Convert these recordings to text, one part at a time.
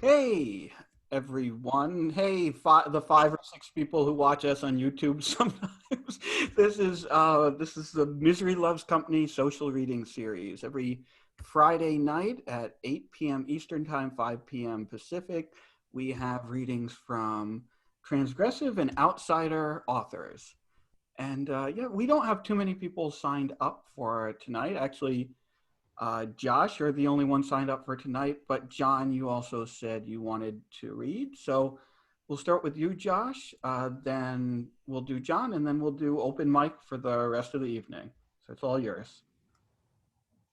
Hey, everyone. Hey, the 5 or 6 people who watch us on YouTube sometimes. This is the Misery Loves Company social reading series. Every Friday night at 8 p.m. Eastern Time, 5 p.m. Pacific, we have readings from transgressive and outsider authors. And yeah, we don't have too many people signed up for tonight. Actually, Josh, you're the only one signed up for tonight, but John, you also said you wanted to read. So we'll start with you, Josh. Then we'll do John, and then we'll do open mic for the rest of the evening. So it's all yours.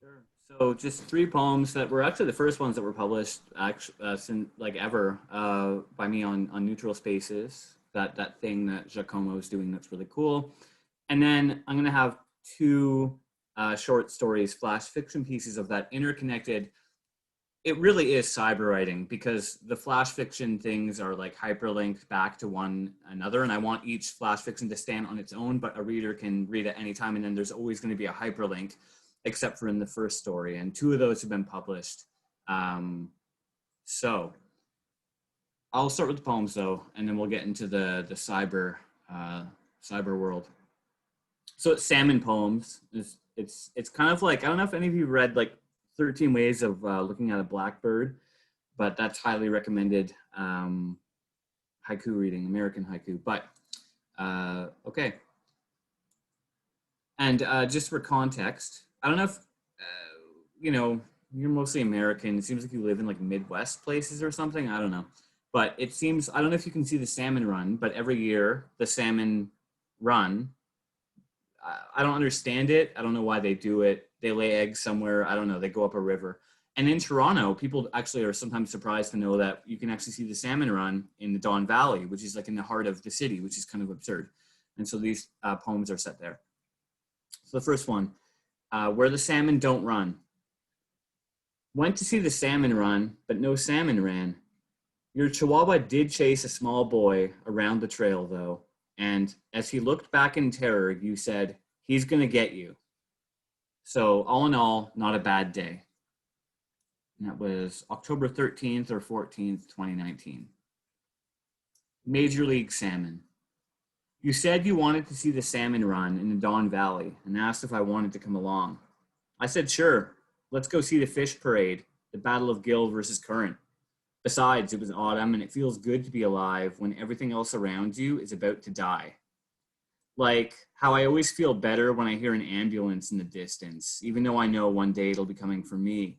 Sure. So just three poems that were actually the first ones that were published, since like ever, by me on Neutral Spaces. That thing that Giacomo is doing that's really cool. And then I'm gonna have two short stories, flash fiction pieces of that interconnected. It really is cyber writing because the flash fiction things are like hyperlinked back to one another, and I want each flash fiction to stand on its own, but a reader can read at any time, and then there's always going to be a hyperlink, except for in the first story, and two of those have been published. So I'll start with the poems though, and then we'll get into the cyber world. So it's salmon poems. It's kind of like, I don't know if any of you read like 13 Ways of Looking at a Blackbird, but that's highly recommended haiku reading, American haiku. But okay. And just for context, I don't know if, you know, you're mostly American. It seems like you live in like Midwest places or something. I don't know. But it seems, I don't know if you can see the salmon run, but every year the salmon run, I don't understand it. I don't know why they do it. They lay eggs somewhere. I don't know. They go up a river. And in Toronto, people actually are sometimes surprised to know that you can actually see the salmon run in the Don Valley, which is like in the heart of the city, which is kind of absurd. And so these poems are set there. So the first one, Where the Salmon Don't Run. Went to see the salmon run, but no salmon ran. Your chihuahua did chase a small boy around the trail, though. And as he looked back in terror, you said, he's going to get you. So all in all, not a bad day. And that was October 13th or 14th, 2019. Major League Salmon. You said you wanted to see the salmon run in the Don Valley and asked if I wanted to come along. I said, sure, let's go see the fish parade, the Battle of Gill versus Current. Besides, it was autumn and it feels good to be alive when everything else around you is about to die. Like how I always feel better when I hear an ambulance in the distance, even though I know one day it'll be coming for me.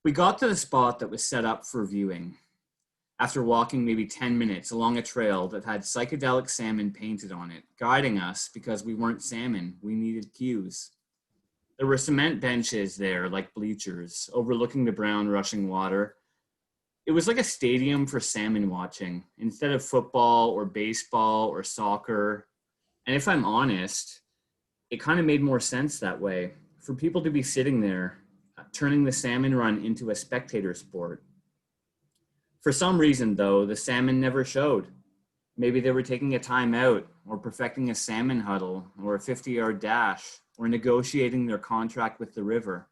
We got to the spot that was set up for viewing after walking maybe 10 minutes along a trail that had psychedelic salmon painted on it, guiding us because we weren't salmon, we needed cues. There were cement benches there, like bleachers, overlooking the brown rushing water. It was like a stadium for salmon watching, instead of football or baseball or soccer. And if I'm honest, it kind of made more sense that way for people to be sitting there, turning the salmon run into a spectator sport. For some reason, though, the salmon never showed. Maybe they were taking a timeout, or perfecting a salmon huddle, or a 50-yard dash, or negotiating their contract with the river.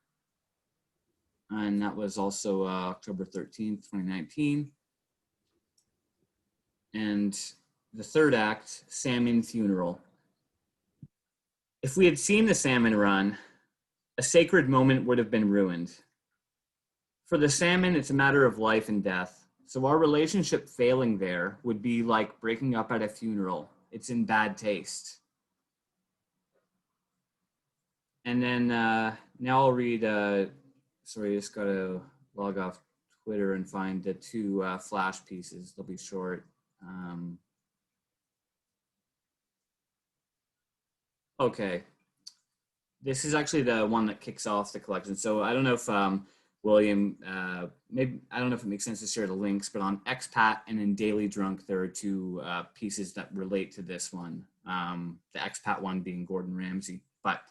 And that was also October 13th, 2019. And the third act, Salmon Funeral. If we had seen the salmon run, a sacred moment would have been ruined. For the salmon, it's a matter of life and death. So our relationship failing there would be like breaking up at a funeral. It's in bad taste. And then now I'll read, sorry, I just got to log off Twitter and find the two flash pieces. They'll be short. Okay. This is actually the one that kicks off the collection. So I don't know if William, maybe, I don't know if it makes sense to share the links, but on Expat and in Daily Drunk, there are two pieces that relate to this one. The Expat one being Gordon Ramsay. But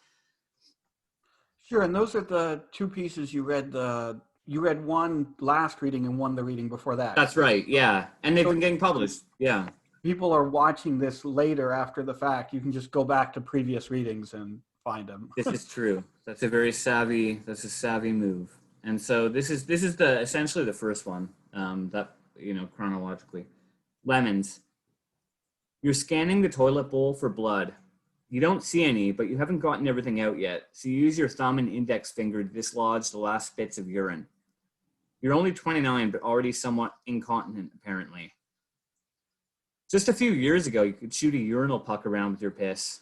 Sure, and those are the two pieces you read. You read one last reading and one the reading before that. that's right, yeah. And they've So been getting published, yeah. people are watching this later after the fact. You can just go back to previous readings and find them. This is true. That's a savvy move. And so this is the essentially the first one, that, chronologically. Lemons. You're scanning the toilet bowl for blood. You don't see any, but you haven't gotten everything out yet, so you use your thumb and index finger to dislodge the last bits of urine. You're only 29, but already somewhat incontinent, apparently. Just a few years ago, you could shoot a urinal puck around with your piss.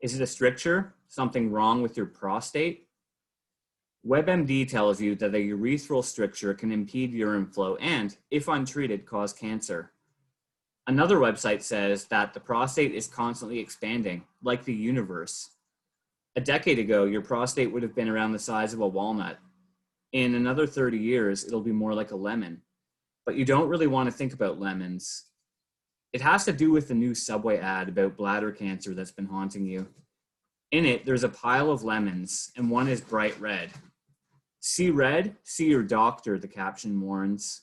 Is it a stricture? Something wrong with your prostate? WebMD tells you that a urethral stricture can impede urine flow and, if untreated, cause cancer. Another website says that the prostate is constantly expanding, like the universe. A decade ago, your prostate would have been around the size of a walnut. In another 30 years, it'll be more like a lemon. But you don't really want to think about lemons. It has to do with the new Subway ad about bladder cancer that's been haunting you. In it, there's a pile of lemons, and one is bright red. See red? See your doctor, the caption warns.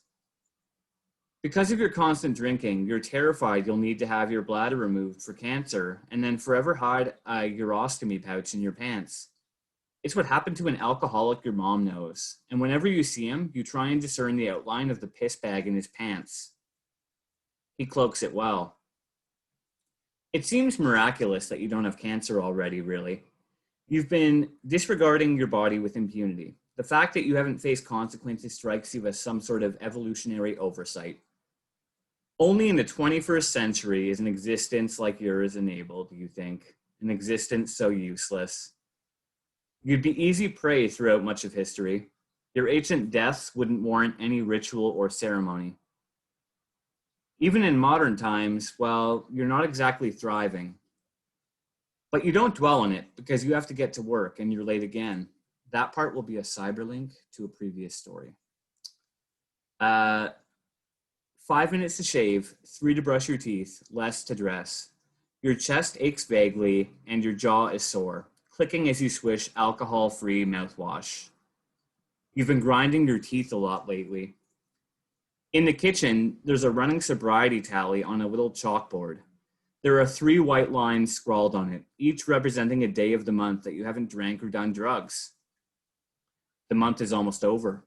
Because of your constant drinking, you're terrified you'll need to have your bladder removed for cancer and then forever hide a urostomy pouch in your pants. It's what happened to an alcoholic your mom knows, and whenever you see him, you try and discern the outline of the piss bag in his pants. He cloaks it well. It seems miraculous that you don't have cancer already, really. You've been disregarding your body with impunity. The fact that you haven't faced consequences strikes you as some sort of evolutionary oversight. Only in the 21st century is an existence like yours enabled, you think, an existence so useless. You'd be easy prey throughout much of history. Your ancient deaths wouldn't warrant any ritual or ceremony. Even in modern times, well, you're not exactly thriving. But you don't dwell on it because you have to get to work and you're late again. That part will be a cyberlink to a previous story. 5 minutes to shave, 3 to brush your teeth, less to dress. Your chest aches vaguely and your jaw is sore, clicking as you swish alcohol-free mouthwash. You've been grinding your teeth a lot lately. In the kitchen, there's a running sobriety tally on a little chalkboard. There are 3 white lines scrawled on it, each representing a day of the month that you haven't drank or done drugs. The month is almost over.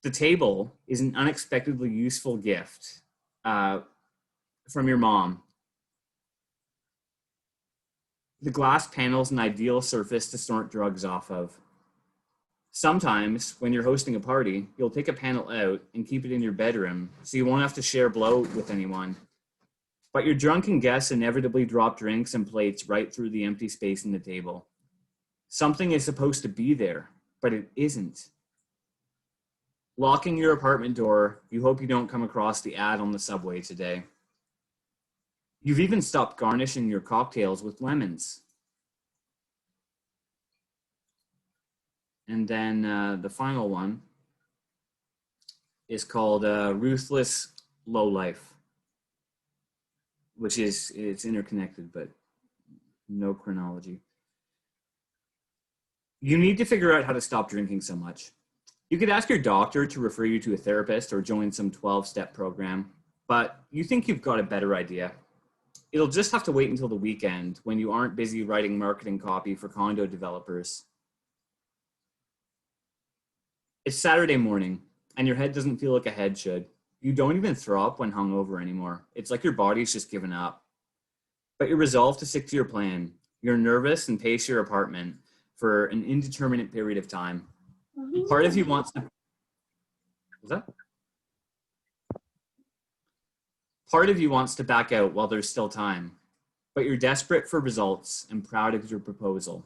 The table is an unexpectedly useful gift from your mom. The glass panel is an ideal surface to snort drugs off of. Sometimes, when you're hosting a party, you'll take a panel out and keep it in your bedroom so you won't have to share blow with anyone. But your drunken guests inevitably drop drinks and plates right through the empty space in the table. Something is supposed to be there, but it isn't. Locking your apartment door, you hope you don't come across the ad on the subway today. You've even stopped garnishing your cocktails with lemons. And then the final one is called Ruthless Lowlife, which is, it's interconnected, but no chronology. You need to figure out how to stop drinking so much. You could ask your doctor to refer you to a therapist or join some 12-step program, but you think you've got a better idea. It'll just have to wait until the weekend when you aren't busy writing marketing copy for condo developers. It's Saturday morning, and your head doesn't feel like a head should. You don't even throw up when hungover anymore. It's like your body's just given up. But you're resolved to stick to your plan. You're nervous and pace your apartment for an indeterminate period of time. Part of you wants to... What's that? Part of you wants to back out while there's still time, but you're desperate for results and proud of your proposal.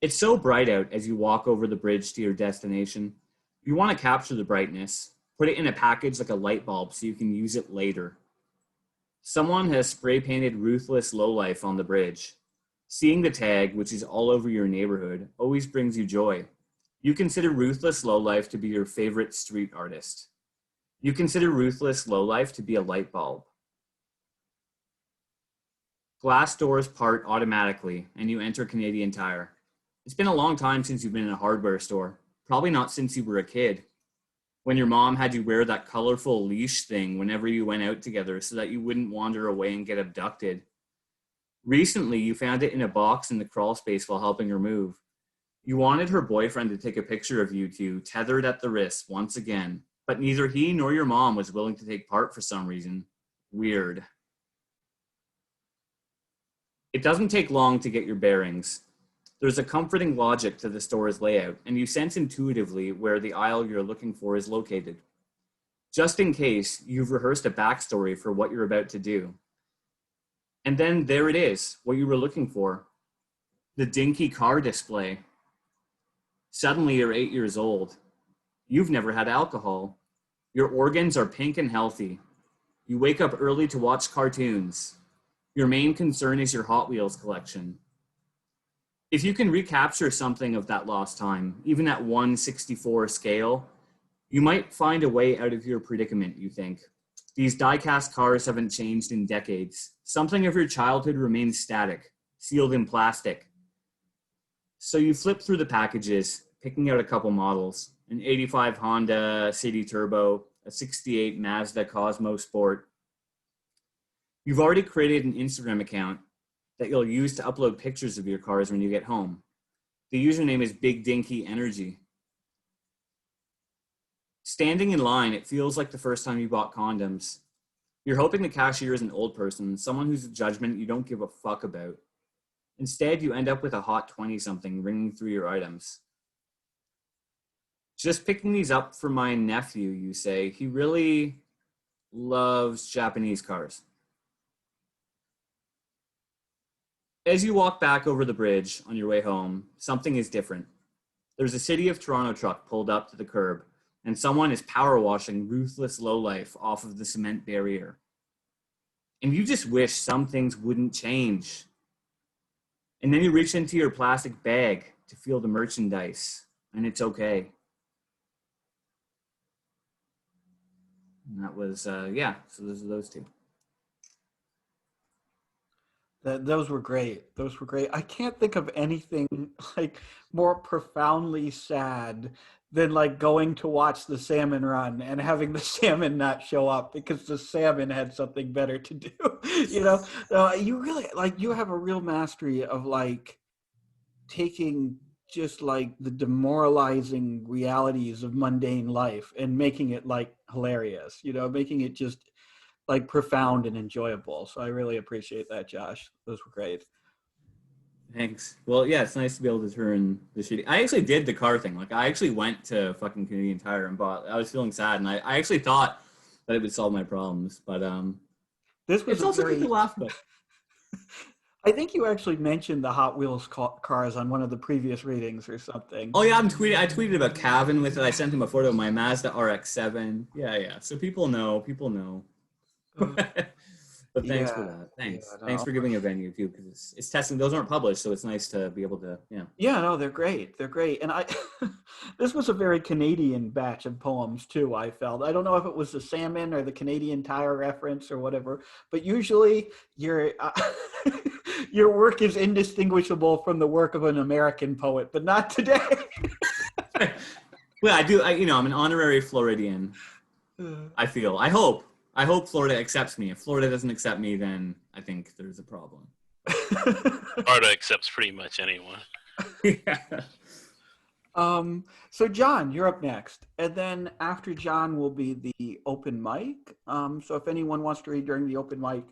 It's so bright out as you walk over the bridge to your destination. You want to capture the brightness, put it in a package like a light bulb so you can use it later. Someone has spray painted Ruthless Lowlife on the bridge. Seeing the tag, which is all over your neighborhood, always brings you joy. You consider Ruthless Lowlife to be your favorite street artist. You consider Ruthless Lowlife to be a light bulb. Glass doors part automatically, and you enter Canadian Tire. It's been a long time since you've been in a hardware store. Probably not since you were a kid. When your mom had you wear that colorful leash thing whenever you went out together so that you wouldn't wander away and get abducted. Recently, you found it in a box in the crawl space while helping her move. You wanted her boyfriend to take a picture of you two tethered at the wrist once again, but neither he nor your mom was willing to take part for some reason. Weird. It doesn't take long to get your bearings. There's a comforting logic to the store's layout, and you sense intuitively where the aisle you're looking for is located. Just in case, you've rehearsed a backstory for what you're about to do. And then there it is, what you were looking for. The dinky car display. Suddenly you're 8 years old. You've never had alcohol. Your organs are pink and healthy. You wake up early to watch cartoons. Your main concern is your Hot Wheels collection. If you can recapture something of that lost time, even at 1/64 scale, you might find a way out of your predicament, you think. These die-cast cars haven't changed in decades. Something of your childhood remains static, sealed in plastic. So you flip through the packages, picking out a couple models. An 85 Honda City Turbo, a 68 Mazda Cosmo Sport. You've already created an Instagram account that you'll use to upload pictures of your cars when you get home. The username is Big Dinky Energy. Standing in line, it feels like the first time you bought condoms. You're hoping the cashier is an old person, someone whose judgment you don't give a fuck about. Instead, you end up with a hot 20-something ringing through your items. Just picking these up for my nephew, you say. He really loves Japanese cars. As you walk back over the bridge on your way home, something is different. There's a City of Toronto truck pulled up to the curb, and someone is power washing ruthless lowlife off of the cement barrier. And you just wish some things wouldn't change. And then you reach into your plastic bag to feel the merchandise, and it's okay. And that was, so those are those two. Those were great. Those were great. I can't think of anything like more profoundly sad than like going to watch the salmon run and having the salmon not show up because the salmon had something better to do. You really like you have a real mastery of like taking just like the demoralizing realities of mundane life and making it like hilarious. Making it just like profound and enjoyable. So I really appreciate that, Josh. Those were great. Thanks. Well, yeah, it's nice to be able to turn the shitty. I actually did the car thing. Like, I actually went to fucking Canadian Tire and bought. I was feeling sad, and I actually thought that it would solve my problems, but this was it's also good to laugh about. I think you actually mentioned the Hot Wheels cars on one of the previous readings or something. Oh yeah, I tweeted about Calvin with it. I sent him a photo of my Mazda RX-7. Yeah. So people know. But thanks for that. Thanks. Yeah, no. Thanks for giving a venue too, because it's testing. Those aren't published, so it's nice to be able to, Yeah, no, they're great. They're great. And this was a very Canadian batch of poems too, I felt. I don't know if it was the salmon or the Canadian Tire reference or whatever, but usually your work is indistinguishable from the work of an American poet, but not today. Well, I do. I'm an honorary Floridian. I hope Florida accepts me. If Florida doesn't accept me, then I think there's a problem. Florida accepts pretty much anyone. Yeah. So John, you're up next. And then after John will be the open mic. So if anyone wants to read during the open mic,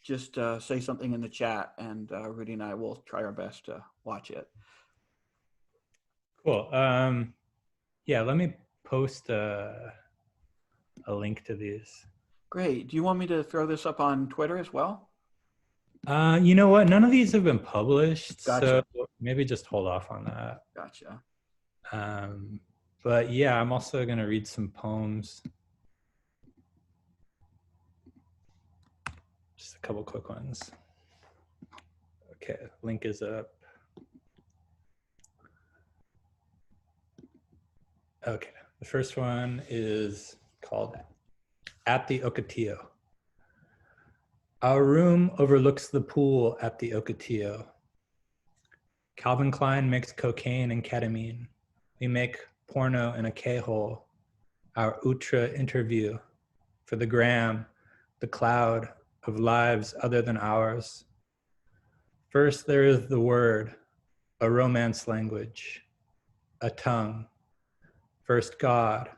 just say something in the chat, and Rudy and I will try our best to watch it. Cool. Let me post a link to these. Great. Do you want me to throw this up on Twitter as well? You know what? None of these have been published, Gotcha. So maybe just hold off on that. Gotcha. But yeah, I'm also going to read some poems. Just a couple quick ones. Okay, link is up. Okay, the first one is called At the Ocotillo. Our room overlooks the pool at the Ocotillo. Calvin Klein makes cocaine and ketamine. We make porno in a K-hole. Our ultra interview for the gram, the cloud of lives other than ours. First, there is the word, a romance language. a tongue. First God,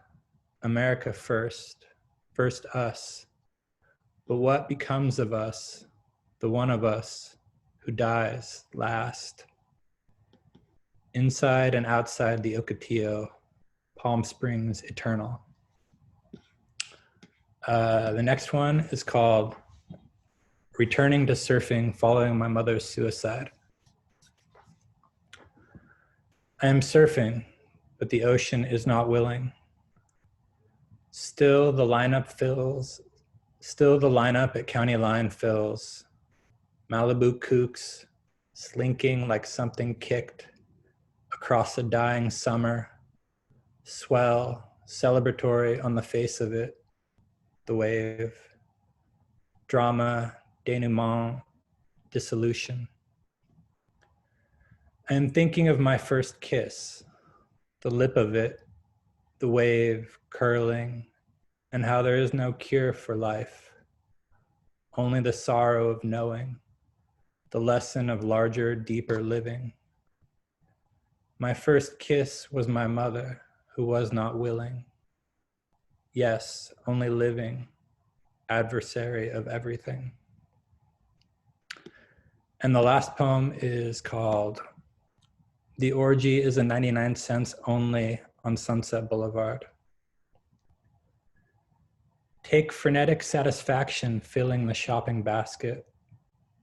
America first, first us. But what becomes of us, the one of us who dies last? Inside and outside the Ocotillo, Palm Springs eternal. The next one is called Returning to Surfing Following My Mother's Suicide. I am surfing, but the ocean is not willing. Still the lineup at County Line fills. Malibu kooks, slinking like something kicked across a dying summer. Swell, celebratory on the face of it. The wave. Drama, denouement, dissolution. I am thinking of my first kiss, the lip of it, the wave curling, and how there is no cure for life, only the sorrow of knowing, the lesson of larger, deeper living. My first kiss was my mother, who was not willing. Yes, only living, adversary of everything. And the last poem is called The Orgy is a 99 Cents Only on Sunset Boulevard. Take frenetic satisfaction filling the shopping basket,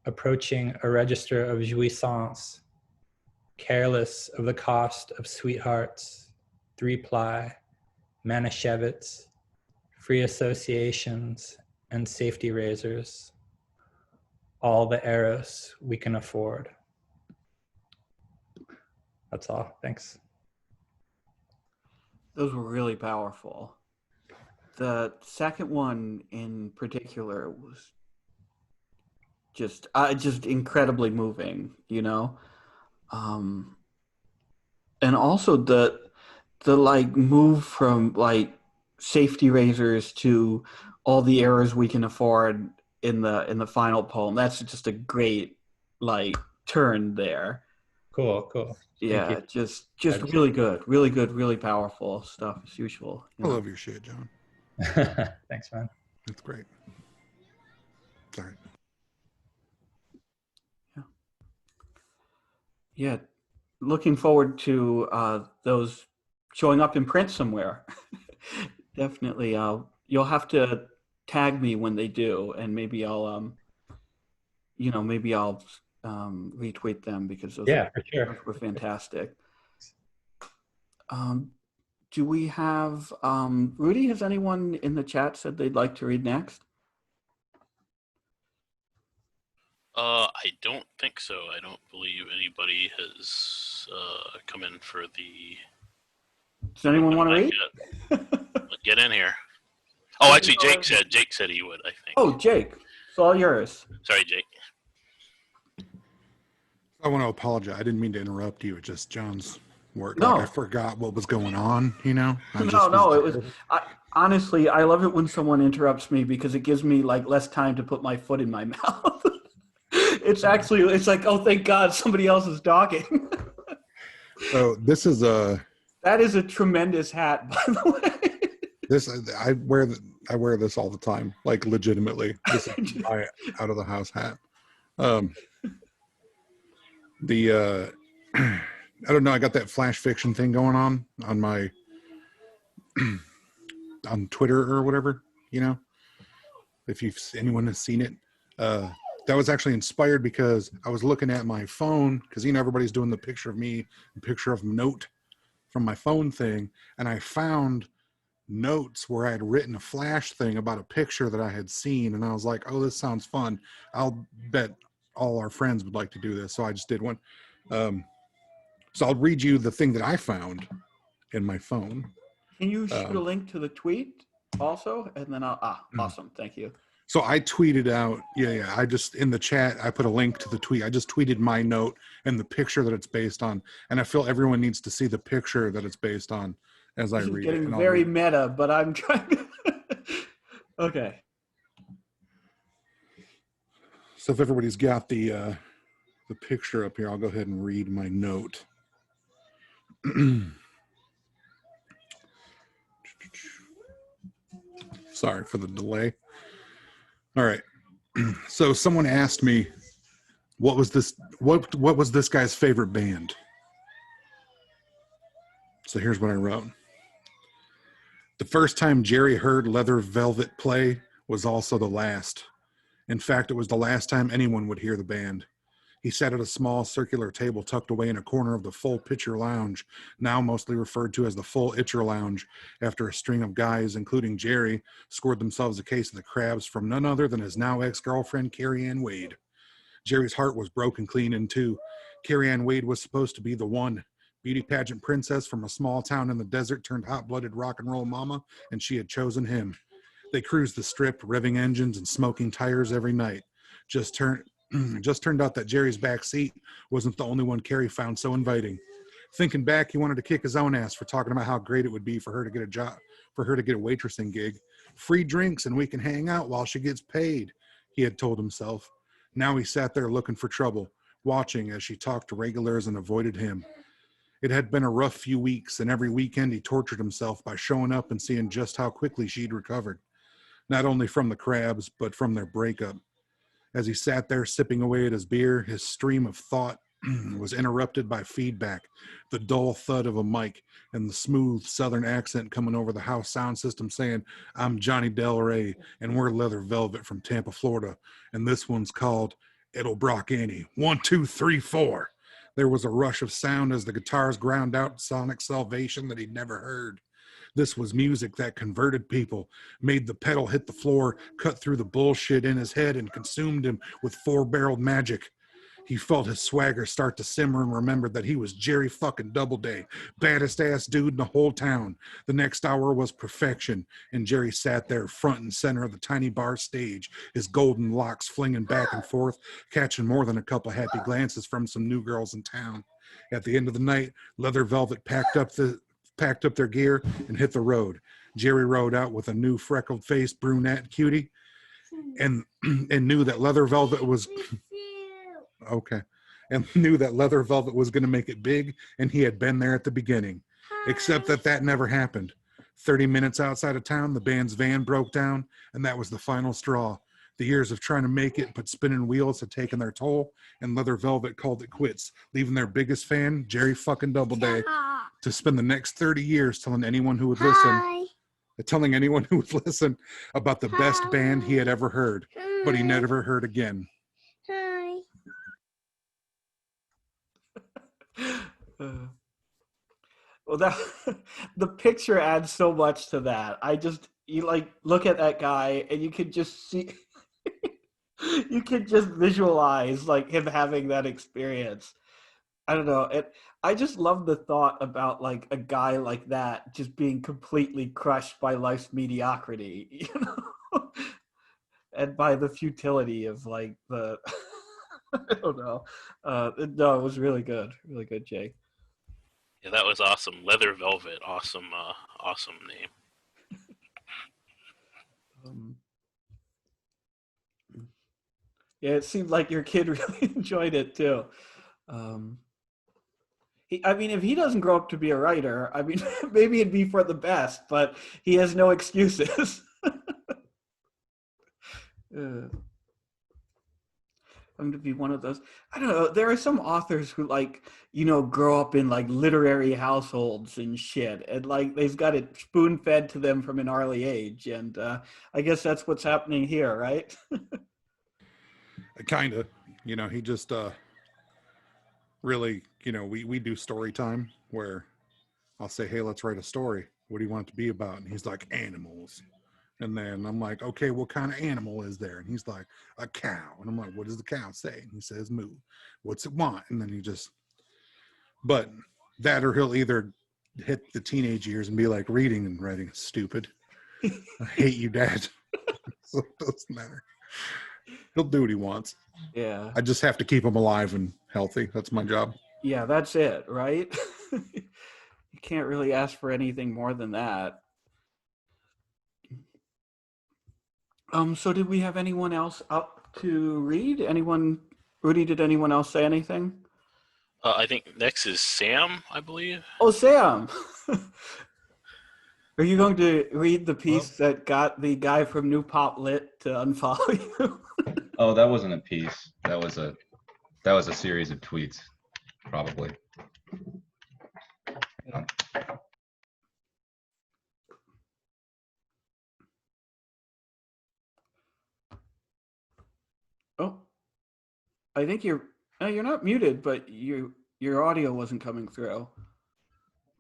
approaching a register of jouissance, careless of the cost of sweethearts, 3-ply, Manischewitz, free associations, and safety razors, all the eros we can afford. That's all. Thanks. Those were really powerful. The second one in particular was just incredibly moving, you know? And also the like move from like safety razors to all the errors we can afford in the final poem. That's just a great like turn there. Cool. Yeah, just really good, really powerful stuff as usual. I love your shit, John. Thanks, man. It's great. Sorry. Yeah, looking forward to those showing up in print somewhere. Definitely. You'll have to tag me when they do, and maybe I'll retweet them because those For sure. were fantastic. Do we have Rudy? Has anyone in the chat said they'd like to read next? I don't think so. I don't believe anybody has come in for the. Does anyone want to read? Get in here. Oh, actually, Jake said he would, I think. Oh, Jake, it's all yours. Sorry, Jake. I want to apologize. I didn't mean to interrupt you. It's just John's work. No. Like I forgot what was going on, you know? Honestly, I love it when someone interrupts me because it gives me like less time to put my foot in my mouth. It's like, oh, thank God somebody else is talking. So this is that is a tremendous hat, by the way. I wear this all the time, like legitimately. This is my out of the house hat. I don't know. I got that flash fiction thing going on my on Twitter or whatever, you know, if anyone has seen it. That was actually inspired because I was looking at my phone because, you know, everybody's doing the picture of me, the picture of note from my phone thing. And I found notes where I had written a flash thing about a picture that I had seen. And I was like, oh, this sounds fun. I'll bet all our friends would like to do this. So I just did one. So I'll read you the thing that I found in my phone. Can you shoot a link to the tweet also? And then awesome. Thank you. So I tweeted out, I just, in the chat, I put a link to the tweet. I just tweeted my note and the picture that it's based on. And I feel everyone needs to see the picture that it's based on as I read it. This is getting very meta, but I'm trying to... Okay. So if everybody's got the picture up here, I'll go ahead and read my note. Sorry for the delay. All right. So someone asked me, what was this guy's favorite band? So here's what I wrote. The first time Jerry heard Leather Velvet play was also the last. In fact, it was the last time anyone would hear the band. He sat at a small circular table tucked away in a corner of the Full Pitcher Lounge, now mostly referred to as the Full Itcher Lounge, after a string of guys, including Jerry, scored themselves a case of the crabs from none other than his now ex-girlfriend, Carrie Ann Wade. Jerry's heart was broken clean in two. Carrie Ann Wade was supposed to be the one. Beauty pageant princess from a small town in the desert turned hot-blooded rock and roll mama, and she had chosen him. They cruised the strip, revving engines and smoking tires every night. Just turned out that Jerry's back seat wasn't the only one Carrie found so inviting. Thinking back, he wanted to kick his own ass for talking about how great it would be for her to get a job, for her to get a waitressing gig. Free drinks and we can hang out while she gets paid, he had told himself. Now he sat there looking for trouble, watching as she talked to regulars and avoided him. It had been a rough few weeks, and every weekend he tortured himself by showing up and seeing just how quickly she'd recovered. Not only from the crabs, but from their breakup. As he sat there sipping away at his beer, his stream of thought was interrupted by feedback, the dull thud of a mic, and the smooth southern accent coming over the house sound system saying, "I'm Johnny Del Rey, and we're Leather Velvet from Tampa, Florida, and this one's called Edelbrock Annie. 1, 2, 3, 4. There was a rush of sound as the guitars ground out sonic salvation that he'd never heard. This was music that converted people, made the pedal hit the floor, cut through the bullshit in his head, and consumed him with four-barreled magic. He felt his swagger start to simmer and remembered that he was Jerry fucking Doubleday, baddest ass dude in the whole town. The next hour was perfection, and Jerry sat there front and center of the tiny bar stage, his golden locks flinging back and forth, catching more than a couple happy glances from some new girls in town. At the end of the night, Leather Velvet packed up their gear and hit the road. Jerry rode out with a new freckled-faced brunette cutie and knew that Leather Velvet was okay. And knew that Leather Velvet was going to make it big, and he had been there at the beginning. Except that never happened. 30 minutes outside of town, the band's van broke down, and that was the final straw. The years of trying to make it but spinning wheels had taken their toll, and Leather Velvet called it quits, leaving their biggest fan, Jerry fucking Doubleday, to spend the next 30 years telling anyone who would listen about the best band he had ever heard, but he never heard again. Well, that the picture adds so much to that. You like look at that guy and you could just see, you could just visualize like him having that experience. I don't know. I just love the thought about like a guy like that just being completely crushed by life's mediocrity, you know, and by the futility of like the. I don't know. No, it was really good, Jake. Yeah, that was awesome. Leather Velvet, awesome, awesome name. Yeah, it seemed like your kid really enjoyed it too. If he doesn't grow up to be a writer, I mean, maybe it'd be for the best, but he has no excuses. I'm going to be one of those. I don't know. There are some authors who like, you know, grow up in like literary households and shit. And like, they've got it spoon fed to them from an early age. And I guess that's what's happening here, right? Kind of, you know, he just really, you know, we do story time where I'll say, hey, let's write a story. What do you want it to be about? And he's like, animals. And then I'm like, okay, what kind of animal is there? And he's like, a cow. And I'm like, what does the cow say? And he says, moo. What's it want? And then but that, or he'll either hit the teenage years and be like, reading and writing is stupid. I hate you, Dad. So it doesn't matter. He'll do what he wants. Yeah. I just have to keep him alive and healthy. That's my job. Yeah, that's it, right? You can't really ask for anything more than that. So did we have anyone else up to read? Rudy, did anyone else say anything? I think next is Sam, I believe. Oh, Sam. Are you going to read the piece that got the guy from New Pop Lit to unfollow you? Oh, that wasn't a piece. That was a series of tweets, probably. Oh, I think you're not muted, but your audio wasn't coming through.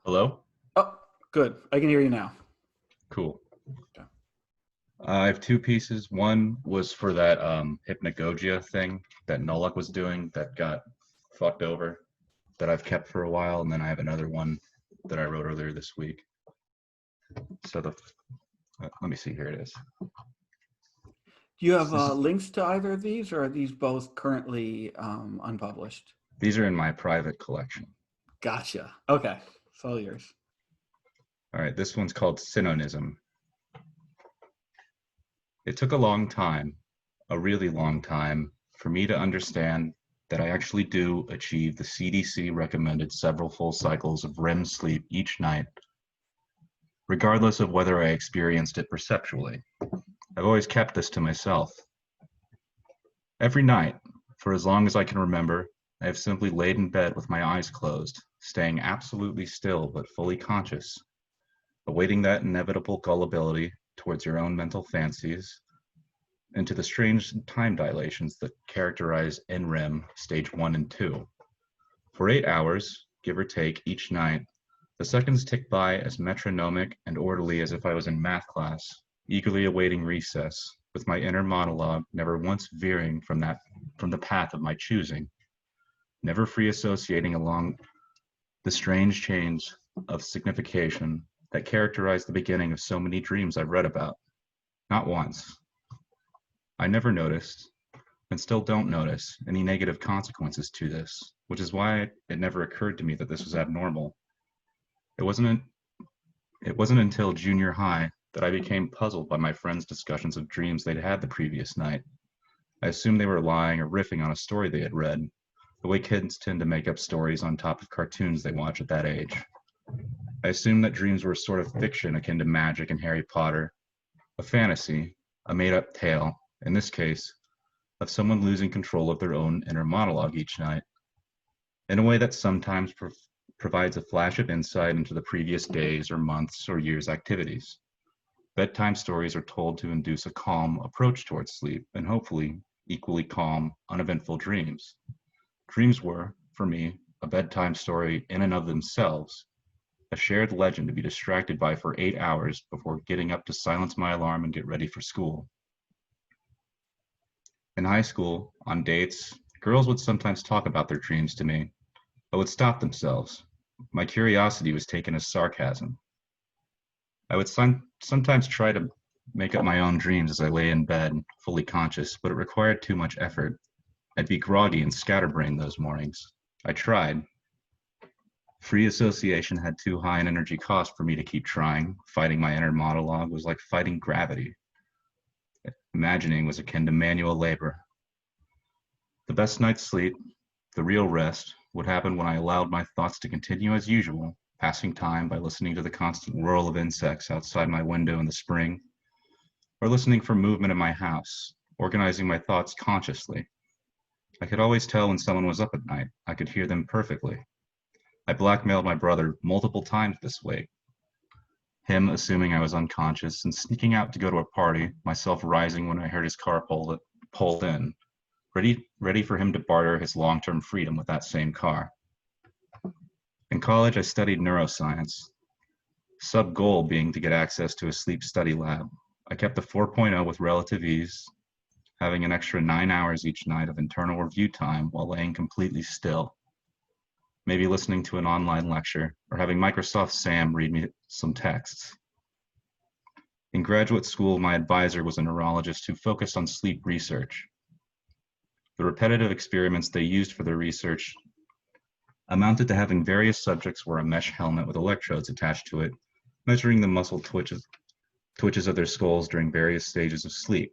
Hello? Oh, good. I can hear you now. Cool. Okay. I have two pieces. One was for that hypnagogia thing that Nolak was doing that got fucked over, that I've kept for a while, and then I have another one that I wrote earlier this week. So let me see, here it is. Do you have links to either of these, or are these both currently unpublished? These are in my private collection. Gotcha. Okay, it's all yours. All right, this one's called Synonism. It took a long time, a really long time, for me to understand that I actually do achieve the CDC recommended several full cycles of REM sleep each night, regardless of whether I experienced it perceptually. I've always kept this to myself. Every night, for as long as I can remember, I have simply laid in bed with my eyes closed, staying absolutely still but fully conscious, awaiting that inevitable gullibility towards your own mental fancies, and to the strange time dilations that characterize NREM stage 1 and 2. For 8 hours, give or take, each night, the seconds tick by as metronomic and orderly as if I was in math class, eagerly awaiting recess, with my inner monologue never once veering from the path of my choosing, never free associating along the strange chains of signification that characterize the beginning of so many dreams I've read about. Not once. I never noticed, and still don't notice, any negative consequences to this, which is why it never occurred to me that this was abnormal. It wasn't until junior high that I became puzzled by my friends' discussions of dreams they'd had the previous night. I assumed they were lying or riffing on a story they had read, the way kids tend to make up stories on top of cartoons they watch at that age. I assumed that dreams were a sort of fiction akin to magic and Harry Potter, a fantasy, a made-up tale, in this case, of someone losing control of their own inner monologue each night, in a way that sometimes provides a flash of insight into the previous days or months or years' activities. Bedtime stories are told to induce a calm approach towards sleep and hopefully equally calm, uneventful dreams. Dreams were, for me, a bedtime story in and of themselves, a shared legend to be distracted by for 8 hours before getting up to silence my alarm and get ready for school. In high school, on dates, girls would sometimes talk about their dreams to me, but would stop themselves. My curiosity was taken as sarcasm. I would sometimes try to make up my own dreams as I lay in bed, fully conscious, but it required too much effort. I'd be groggy and scatterbrained those mornings. I tried. Free association had too high an energy cost for me to keep trying. Fighting my inner monologue was like fighting gravity. Imagining was akin to manual labor. The best night's sleep, the real rest, would happen when I allowed my thoughts to continue as usual, passing time by listening to the constant whirl of insects outside my window in the spring, or listening for movement in my house, organizing my thoughts consciously. I could always tell when someone was up at night. I could hear them perfectly. I blackmailed my brother multiple times this way, him assuming I was unconscious and sneaking out to go to a party, myself rising when I heard his car pulled in, ready for him to barter his long-term freedom with that same car. In college, I studied neuroscience, sub-goal being to get access to a sleep study lab. I kept a 4.0 with relative ease, having an extra 9 hours each night of internal review time while laying completely still. Maybe listening to an online lecture, or having Microsoft Sam read me some texts. In graduate school, my advisor was a neurologist who focused on sleep research. The repetitive experiments they used for their research amounted to having various subjects wear a mesh helmet with electrodes attached to it, measuring the muscle twitches of their skulls during various stages of sleep,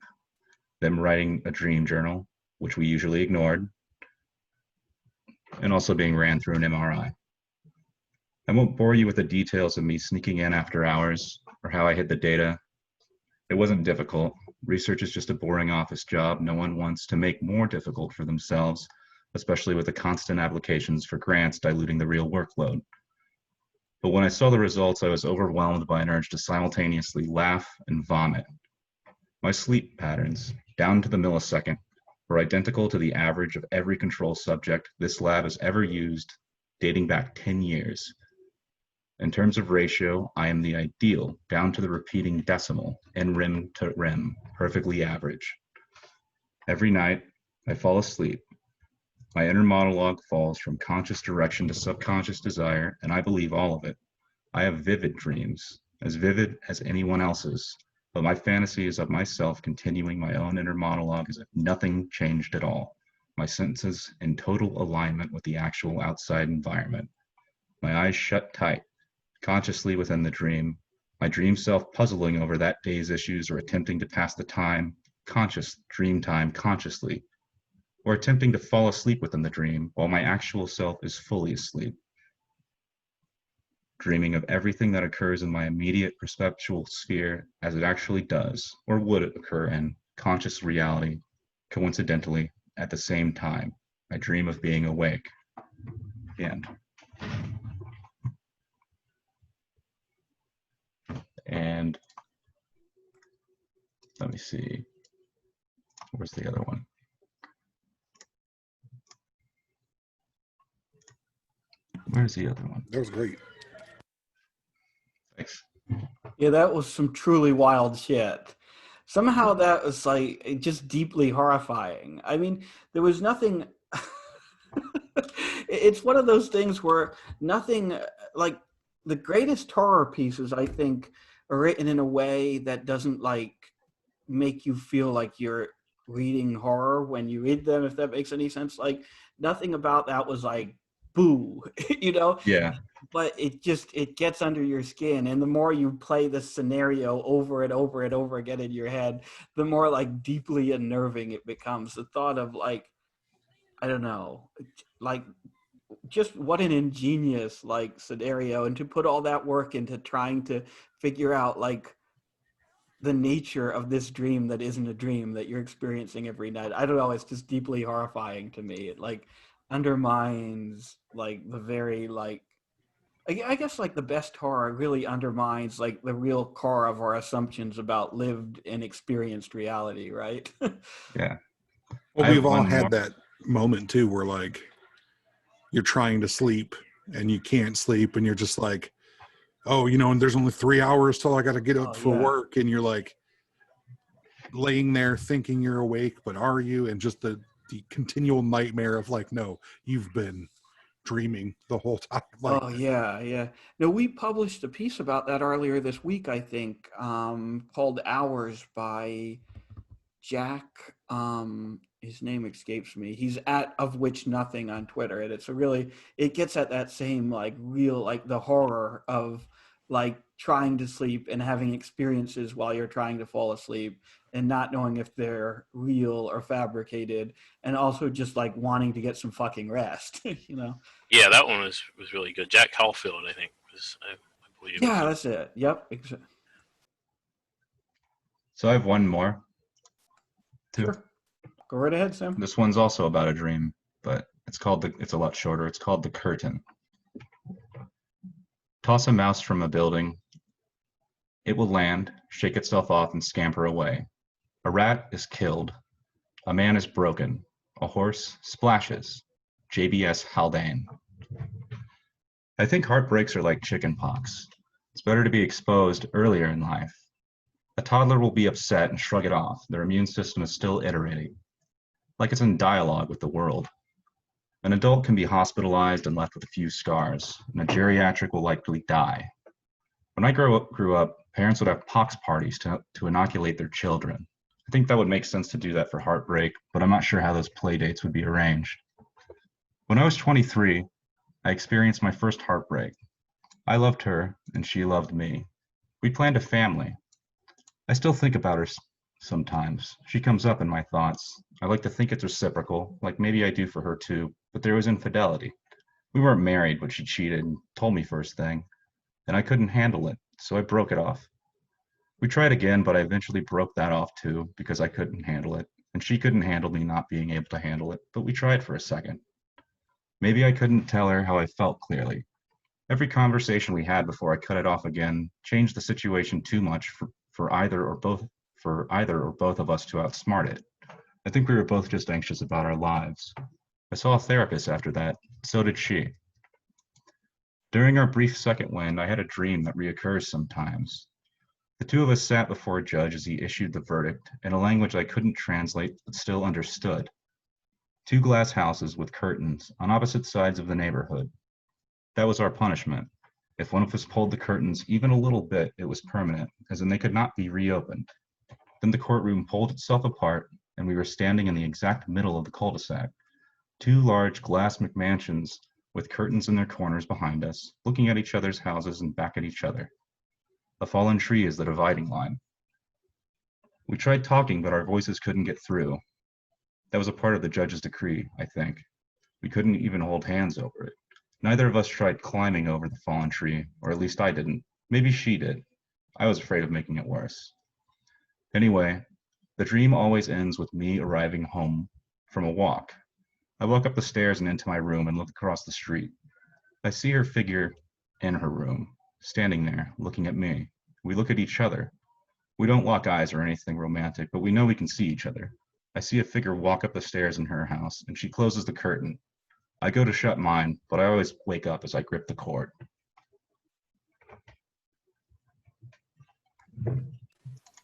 them writing a dream journal, which we usually ignored, and also being ran through an MRI. I won't bore you with the details of me sneaking in after hours, or how I hid the data. It wasn't difficult. Research is just a boring office job no one wants to make more difficult for themselves, especially with the constant applications for grants diluting the real workload. But when I saw the results, I was overwhelmed by an urge to simultaneously laugh and vomit. My sleep patterns, down to the millisecond, were identical to the average of every control subject this lab has ever used, dating back 10 years. In terms of ratio, I am the ideal, down to the repeating decimal, NREM to REM, perfectly average. Every night, I fall asleep. My inner monologue falls from conscious direction to subconscious desire, and I believe all of it. I have vivid dreams, as vivid as anyone else's, but my fantasy is of myself continuing my own inner monologue as if nothing changed at all. My senses in total alignment with the actual outside environment. My eyes shut tight, consciously within the dream, my dream self puzzling over that day's issues or attempting to pass the time, conscious dream time consciously, or attempting to fall asleep within the dream while my actual self is fully asleep. Dreaming of everything that occurs in my immediate perceptual sphere as it actually does, or would occur in conscious reality, coincidentally, at the same time. I dream of being awake. The end. And let me see, where's the other one? Where's the other one? That was great. Thanks. Yeah, that was some truly wild shit. Somehow that was like just deeply horrifying. I mean, there was nothing. It's one of those things where nothing, like the greatest horror pieces, I think, are written in a way that doesn't like make you feel like you're reading horror when you read them, if that makes any sense. Like nothing about that was like, boo, you know? Yeah. But it gets under your skin, and the more you play this scenario over and over and over again in your head, the more like deeply unnerving it becomes. The thought of like, I don't know, like just what an ingenious like scenario, and to put all that work into trying to figure out like the nature of this dream that isn't a dream that you're experiencing every night. I don't know, it's just deeply horrifying to me. It like undermines like the very like, I guess like the best horror really undermines like the real core of our assumptions about lived and experienced reality, right? Yeah. Well, I have we've all one had more. that moment too where like you're trying to sleep and you can't sleep and you're just like, oh, you know, and there's only 3 hours till I got to get up Oh, for yeah. work, and you're like laying there thinking you're awake, but are you? And just the continual nightmare of like, no, you've been dreaming the whole time. Like, Oh yeah, yeah. No, we published a piece about that earlier this week, I think, called Hours by Jack. His name escapes me. He's at Of Which Nothing on Twitter, and it's a really, it gets at that same like real like the horror of like trying to sleep and having experiences while you're trying to fall asleep and not knowing if they're real or fabricated, and also just like wanting to get some fucking rest, you know. Yeah, that one was really good. Jack Caulfield, I think, I believe. Yeah, that's it. Yep. So I have one more, too. Sure. Go right ahead, Sam. This one's also about a dream, but it's a lot shorter. It's called The Curtain. Toss a mouse from a building. It will land, shake itself off, and scamper away. A rat is killed. A man is broken. A horse splashes. JBS Haldane. I think heartbreaks are like chicken pox. It's better to be exposed earlier in life. A toddler will be upset and shrug it off. Their immune system is still iterating, like it's in dialogue with the world. An adult can be hospitalized and left with a few scars, and a geriatric will likely die. When I grew up, parents would have pox parties to inoculate their children. I think that would make sense to do that for heartbreak, but I'm not sure how those play dates would be arranged. When I was 23, I experienced my first heartbreak. I loved her, and she loved me. We planned a family. I still think about her sometimes. She comes up in my thoughts. I like to think it's reciprocal, like maybe I do for her too, but there was infidelity. We weren't married, but she cheated and told me first thing, and I couldn't handle it, so I broke it off. We tried again, but I eventually broke that off too because I couldn't handle it, and she couldn't handle me not being able to handle it, but we tried for a second. Maybe I couldn't tell her how I felt clearly. Every conversation we had before I cut it off again changed the situation too much for either or both of us to outsmart it. I think we were both just anxious about our lives. I saw a therapist after that. So did she. During our brief second wind, I had a dream that reoccurs sometimes. The two of us sat before a judge as he issued the verdict in a language I couldn't translate but still understood. Two glass houses with curtains on opposite sides of the neighborhood. That was our punishment. If one of us pulled the curtains even a little bit, it was permanent, as in they could not be reopened. Then the courtroom pulled itself apart, and we were standing in the exact middle of the cul-de-sac. Two large glass McMansions with curtains in their corners behind us, looking at each other's houses and back at each other. A fallen tree is the dividing line. We tried talking, but our voices couldn't get through. That was a part of the judge's decree, I think. We couldn't even hold hands over it. Neither of us tried climbing over the fallen tree, or at least I didn't. Maybe she did. I was afraid of making it worse. Anyway, the dream always ends with me arriving home from a walk. I walk up the stairs and into my room and look across the street. I see her figure in her room, standing there, looking at me. We look at each other. We don't lock eyes or anything romantic, but we know we can see each other. I see a figure walk up the stairs in her house, and she closes the curtain. I go to shut mine, but I always wake up as I grip the cord.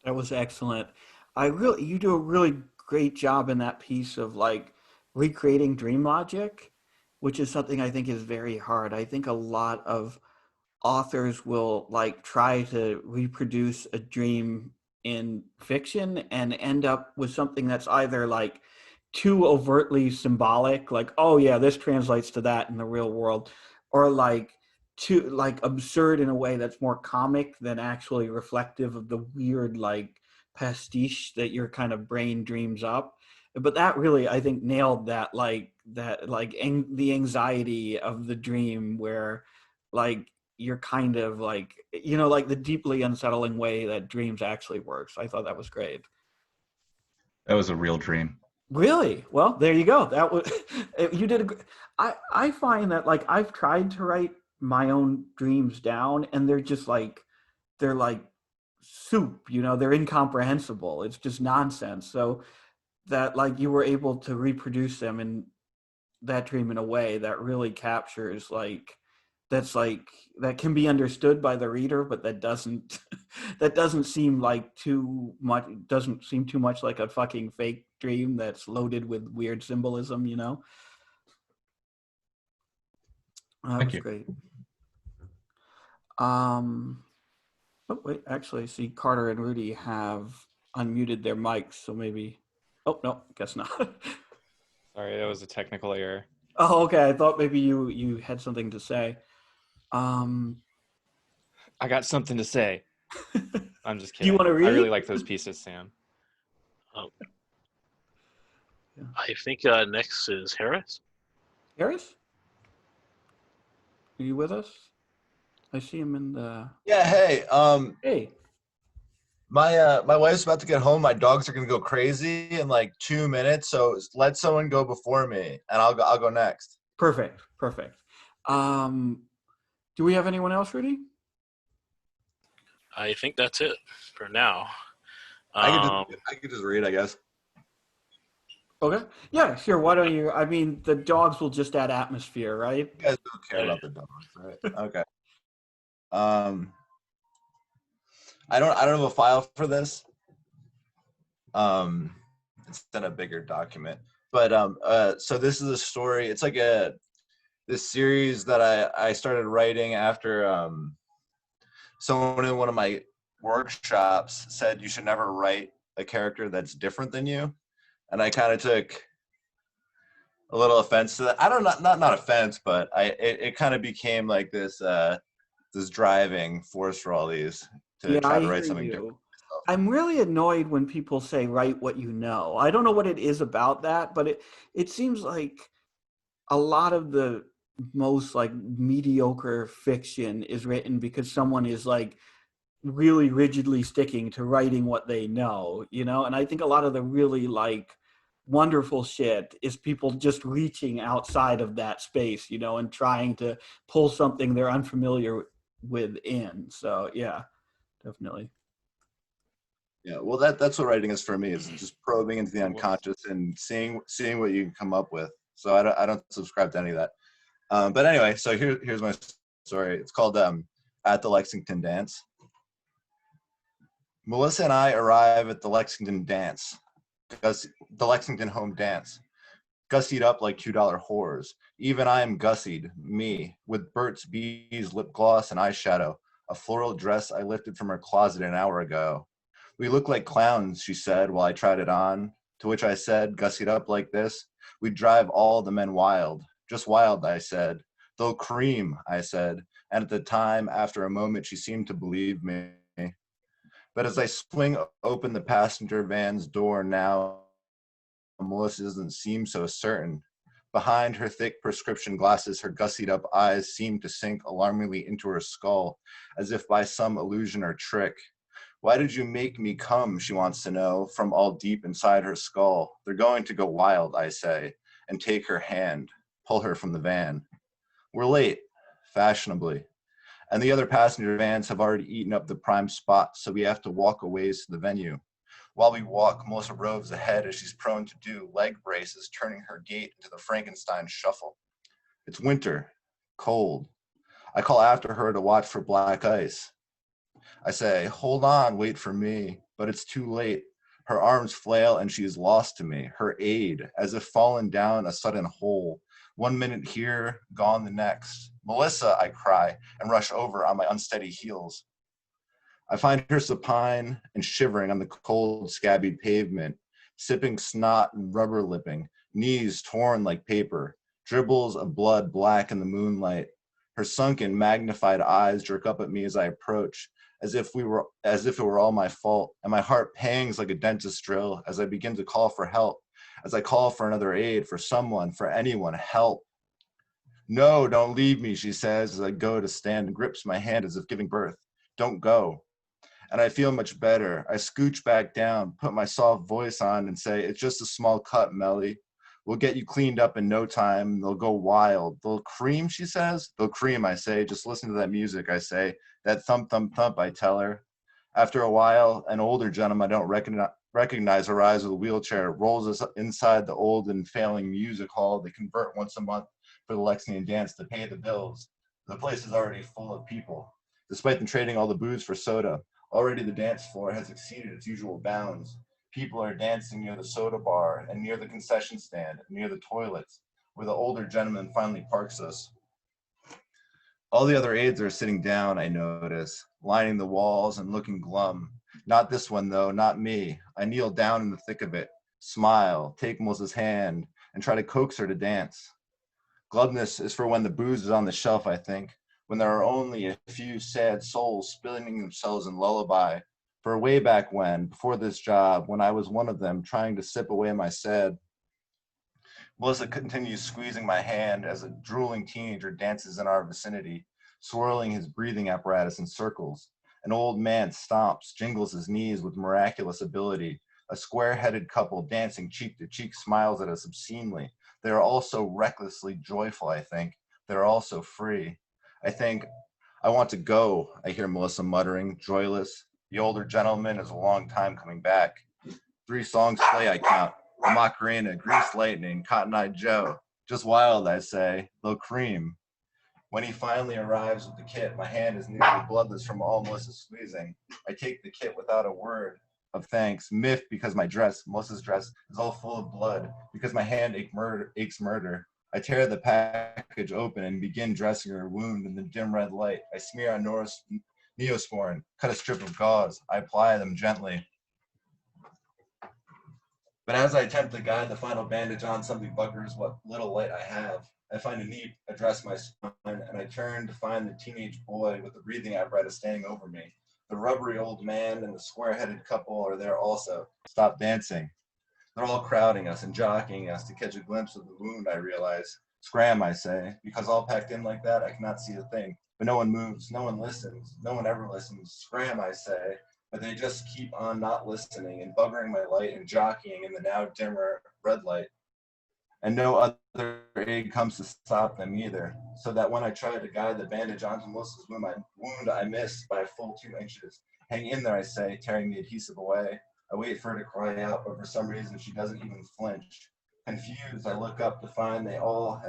That was excellent. You do a really great job in that piece of like recreating dream logic, which is something I think is very hard. I think a lot of authors will like try to reproduce a dream in fiction and end up with something that's either like too overtly symbolic, like, oh yeah, this translates to that in the real world, or like too like absurd in a way that's more comic than actually reflective of the weird like pastiche that your kind of brain dreams up. But that really, I think, nailed the anxiety of the dream where like you're kind of like, like the deeply unsettling way that dreams actually works. I thought that was great. That was a real dream. Really? Well, there you go. That was you did I find that like I've tried to write my own dreams down and they're like soup, they're incomprehensible. It's just nonsense. So that like you were able to reproduce them in that dream in a way that really captures that can be understood by the reader, but that doesn't seem like too much, doesn't seem too much like a fucking fake dream that's loaded with weird symbolism. That Thank was you. great. Oh wait, actually, I see Carter and Rudy have unmuted their mics, so maybe. Oh no, guess not. Sorry, that was a technical error. Oh, okay. I thought maybe you had something to say. I got something to say. I'm just Do kidding. you want to read? I really like those pieces, Sam. I think next is Harris. Harris? Are you with us? I see him in the. Yeah, hey. Hey. My wife's about to get home. My dogs are gonna go crazy in like 2 minutes, so let someone go before me, and I'll go next. Perfect. Do we have anyone else, Rudy? I think that's it for now. I could just read, I guess. Okay. Yeah, sure. Why don't you? I mean, the dogs will just add atmosphere, right? You guys don't care about the dogs, right? Okay. I don't have a file for this. It's in a bigger document. But so this is a story. It's like this series that I started writing after someone in one of my workshops said you should never write a character that's different than you. And I kind of took a little offense to that. I don't not offense, but it kind of became like this driving force for all these to try to write something different. I'm really annoyed when people say write what you know. I don't know what it is about that, but it seems like a lot of the most like mediocre fiction is written because someone is like really rigidly sticking to writing what they know, you know? And I think a lot of the really like wonderful shit is people just reaching outside of that space, you know, and trying to pull something they're unfamiliar with in. So yeah, definitely. Yeah, well, that's what writing is for me. Is just probing into the unconscious and seeing what you can come up with. So I don't subscribe to any of that. But anyway, so here's my story. It's called At the Lexington Dance. Melissa and I arrive at the Lexington Dance, the Lexington Home Dance, gussied up like $2 whores. Even I am gussied, me, with Burt's Bees lip gloss and eyeshadow, a floral dress I lifted from her closet an hour ago. We look like clowns, she said while I tried it on, to which I said, gussied up like this, we'd drive all the men wild. Just wild, I said. They'll cream, I said, and at the time, after a moment, she seemed to believe me. But as I swing open the passenger van's door now, Melissa doesn't seem so certain. Behind her thick prescription glasses, her gussied up eyes seem to sink alarmingly into her skull, as if by some illusion or trick. Why did you make me come, she wants to know, from all deep inside her skull. They're going to go wild, I say, and take her hand, pull her from the van. We're late, fashionably, and the other passenger vans have already eaten up the prime spot, so we have to walk a ways to the venue. While we walk, Melissa roves ahead as she's prone to do, leg braces, turning her gait into the Frankenstein shuffle. It's winter, cold. I call after her to watch for black ice. I say, hold on, wait for me, but it's too late. Her arms flail and she is lost to me, her aid, as if fallen down a sudden hole. 1 minute here, gone the next. Melissa, I cry, and rush over on my unsteady heels. I find her supine and shivering on the cold, scabby pavement, sipping snot and rubber lipping, knees torn like paper, dribbles of blood black in the moonlight. Her sunken, magnified eyes jerk up at me as I approach, as if it were all my fault, and my heart pangs like a dentist drill as I begin to call for help, as I call for another aid, for someone, for anyone, help. No, don't leave me, she says as I go to stand and grips my hand as if giving birth. Don't go. And I feel much better. I scooch back down, put my soft voice on and say, it's just a small cut, Melly. We'll get you cleaned up in no time. They'll go wild. They'll cream, she says. They'll cream, I say. Just listen to that music, I say. That thump, thump, thump, I tell her. After a while, an older gentleman I don't recognize arrives with a wheelchair, rolls us inside the old and failing music hall they convert once a month for the Lexington Dance to pay the bills. The place is already full of people, despite them trading all the booze for soda. Already the dance floor has exceeded its usual bounds. People are dancing near the soda bar and near the concession stand, and near the toilets, where the older gentleman finally parks us. All the other aides are sitting down, I notice, lining the walls and looking glum. Not this one, though, not me. I kneel down in the thick of it, smile, take Melissa's hand, and try to coax her to dance. Glumness is for when the booze is on the shelf, I think, when there are only a few sad souls spinning themselves in lullaby. For way back when, before this job, when I was one of them trying to sip away my sad. Melissa continues squeezing my hand as a drooling teenager dances in our vicinity, swirling his breathing apparatus in circles. An old man stomps, jingles his knees with miraculous ability. A square-headed couple dancing cheek to cheek smiles at us obscenely. They are all so recklessly joyful, I think. They're all so free. I think, I want to go, I hear Melissa muttering, joyless. The older gentleman is a long time coming back. 3 songs play, I count. The Macarena, Grease Lightning, Cotton Eye Joe. Just wild, I say. They'll cream. When he finally arrives with the kit, my hand is nearly bloodless from all Melissa's squeezing. I take the kit without a word of thanks, miffed because Melissa's dress, is all full of blood, because my hand aches murder. I tear the package open and begin dressing her wound in the dim red light. I smear on Neosporin, cut a strip of gauze. I apply them gently. But as I attempt to guide the final bandage on, something buggers what little light I have. I find a need to address my spine, and I turn to find the teenage boy with the breathing apparatus standing over me. The rubbery old man and the square-headed couple are there also. Stop dancing. They're all crowding us and jockeying us to catch a glimpse of the wound, I realize. Scram, I say, because all packed in like that, I cannot see a thing. But no one moves, no one listens, no one ever listens. Scram, I say, but they just keep on not listening and buggering my light and jockeying in the now dimmer red light. And no other aid comes to stop them either, so that when I try to guide the bandage onto Melissa's wound, I miss by a full 2 inches. Hang in there, I say, tearing the adhesive away. I wait for her to cry out, but for some reason she doesn't even flinch. Confused, I look up to find they all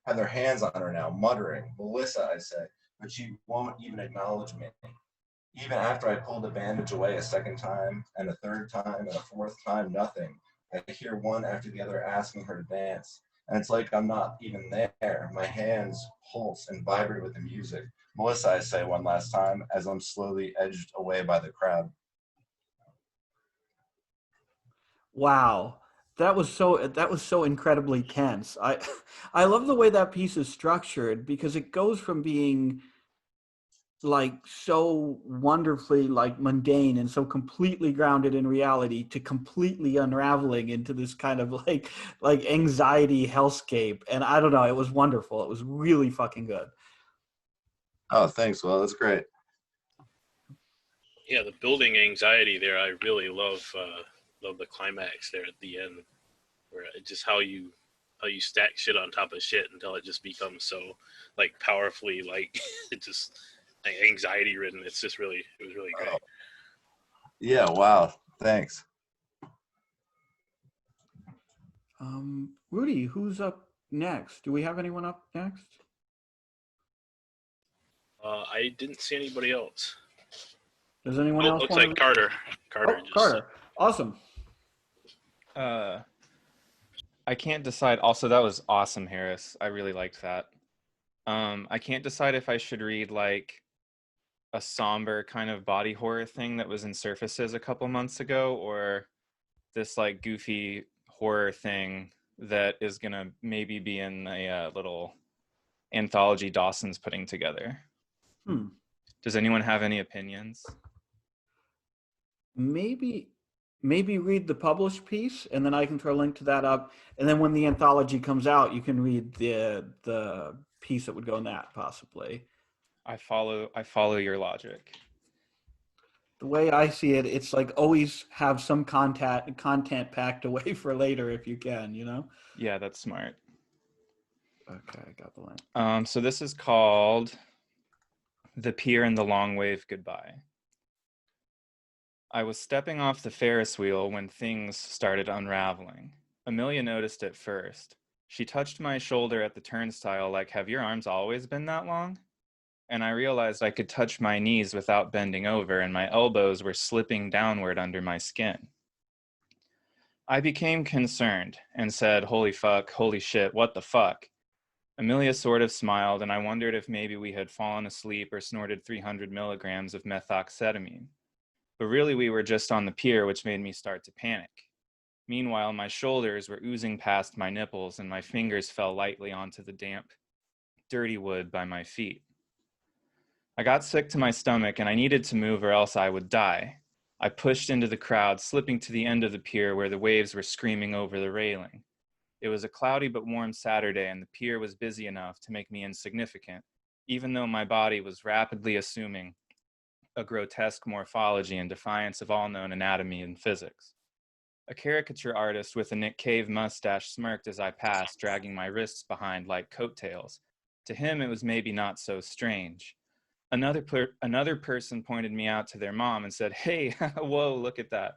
have their hands on her now, muttering, Melissa, I say, but she won't even acknowledge me. Even after I pull the bandage away a second time, and a third time, and a fourth time, nothing. I hear one after the other asking her to dance, and it's like I'm not even there. My hands pulse and vibrate with the music. Melissa, I say one last time, as I'm slowly edged away by the crowd. Wow. That was so incredibly tense. I love the way that piece is structured because it goes from being like so wonderfully like mundane and so completely grounded in reality to completely unraveling into this kind of like anxiety hellscape. And I don't know, it was wonderful. It was really fucking good. Oh, thanks. Well, that's great. Yeah, the building anxiety there, I really love the climax there at the end, where it just how you stack shit on top of shit until it just becomes so like powerfully like it just anxiety ridden. It was really great. Oh. Yeah, wow. Thanks. Rudy, who's up next? Do we have anyone up next? I didn't see anybody else. Does anyone else Looks want like Carter. Carter. Awesome. I can't decide. Also, that was awesome, Harris. I really liked that. I can't decide if I should read like a somber kind of body horror thing that was in Surfaces a couple months ago, or this like goofy horror thing that is gonna maybe be in a little anthology Dawson's putting together. Does anyone have any opinions? Maybe read the published piece, and then I can throw a link to that up. And then when the anthology comes out, you can read the piece that would go in that, possibly. I follow your logic. The way I see it, it's like always have some content packed away for later if you can, you know? Yeah, that's smart. Okay, I got the link. So this is called The Pier and the Long Wave Goodbye. I was stepping off the Ferris wheel when things started unraveling. Amelia noticed it first. She touched my shoulder at the turnstile like, have your arms always been that long? And I realized I could touch my knees without bending over, and my elbows were slipping downward under my skin. I became concerned and said, holy fuck, holy shit, what the fuck? Amelia sort of smiled, and I wondered if maybe we had fallen asleep or snorted 300 milligrams of methoxetamine. But really we were just on the pier, which made me start to panic. Meanwhile, my shoulders were oozing past my nipples, and my fingers fell lightly onto the damp, dirty wood by my feet. I got sick to my stomach, and I needed to move or else I would die. I pushed into the crowd, slipping to the end of the pier where the waves were screaming over the railing. It was a cloudy but warm Saturday, and the pier was busy enough to make me insignificant, even though my body was rapidly assuming a grotesque morphology in defiance of all known anatomy and physics. A caricature artist with a Nick Cave mustache smirked as I passed, dragging my wrists behind like coattails. To him, it was maybe not so strange. Another person pointed me out to their mom and said, hey, whoa, look at that.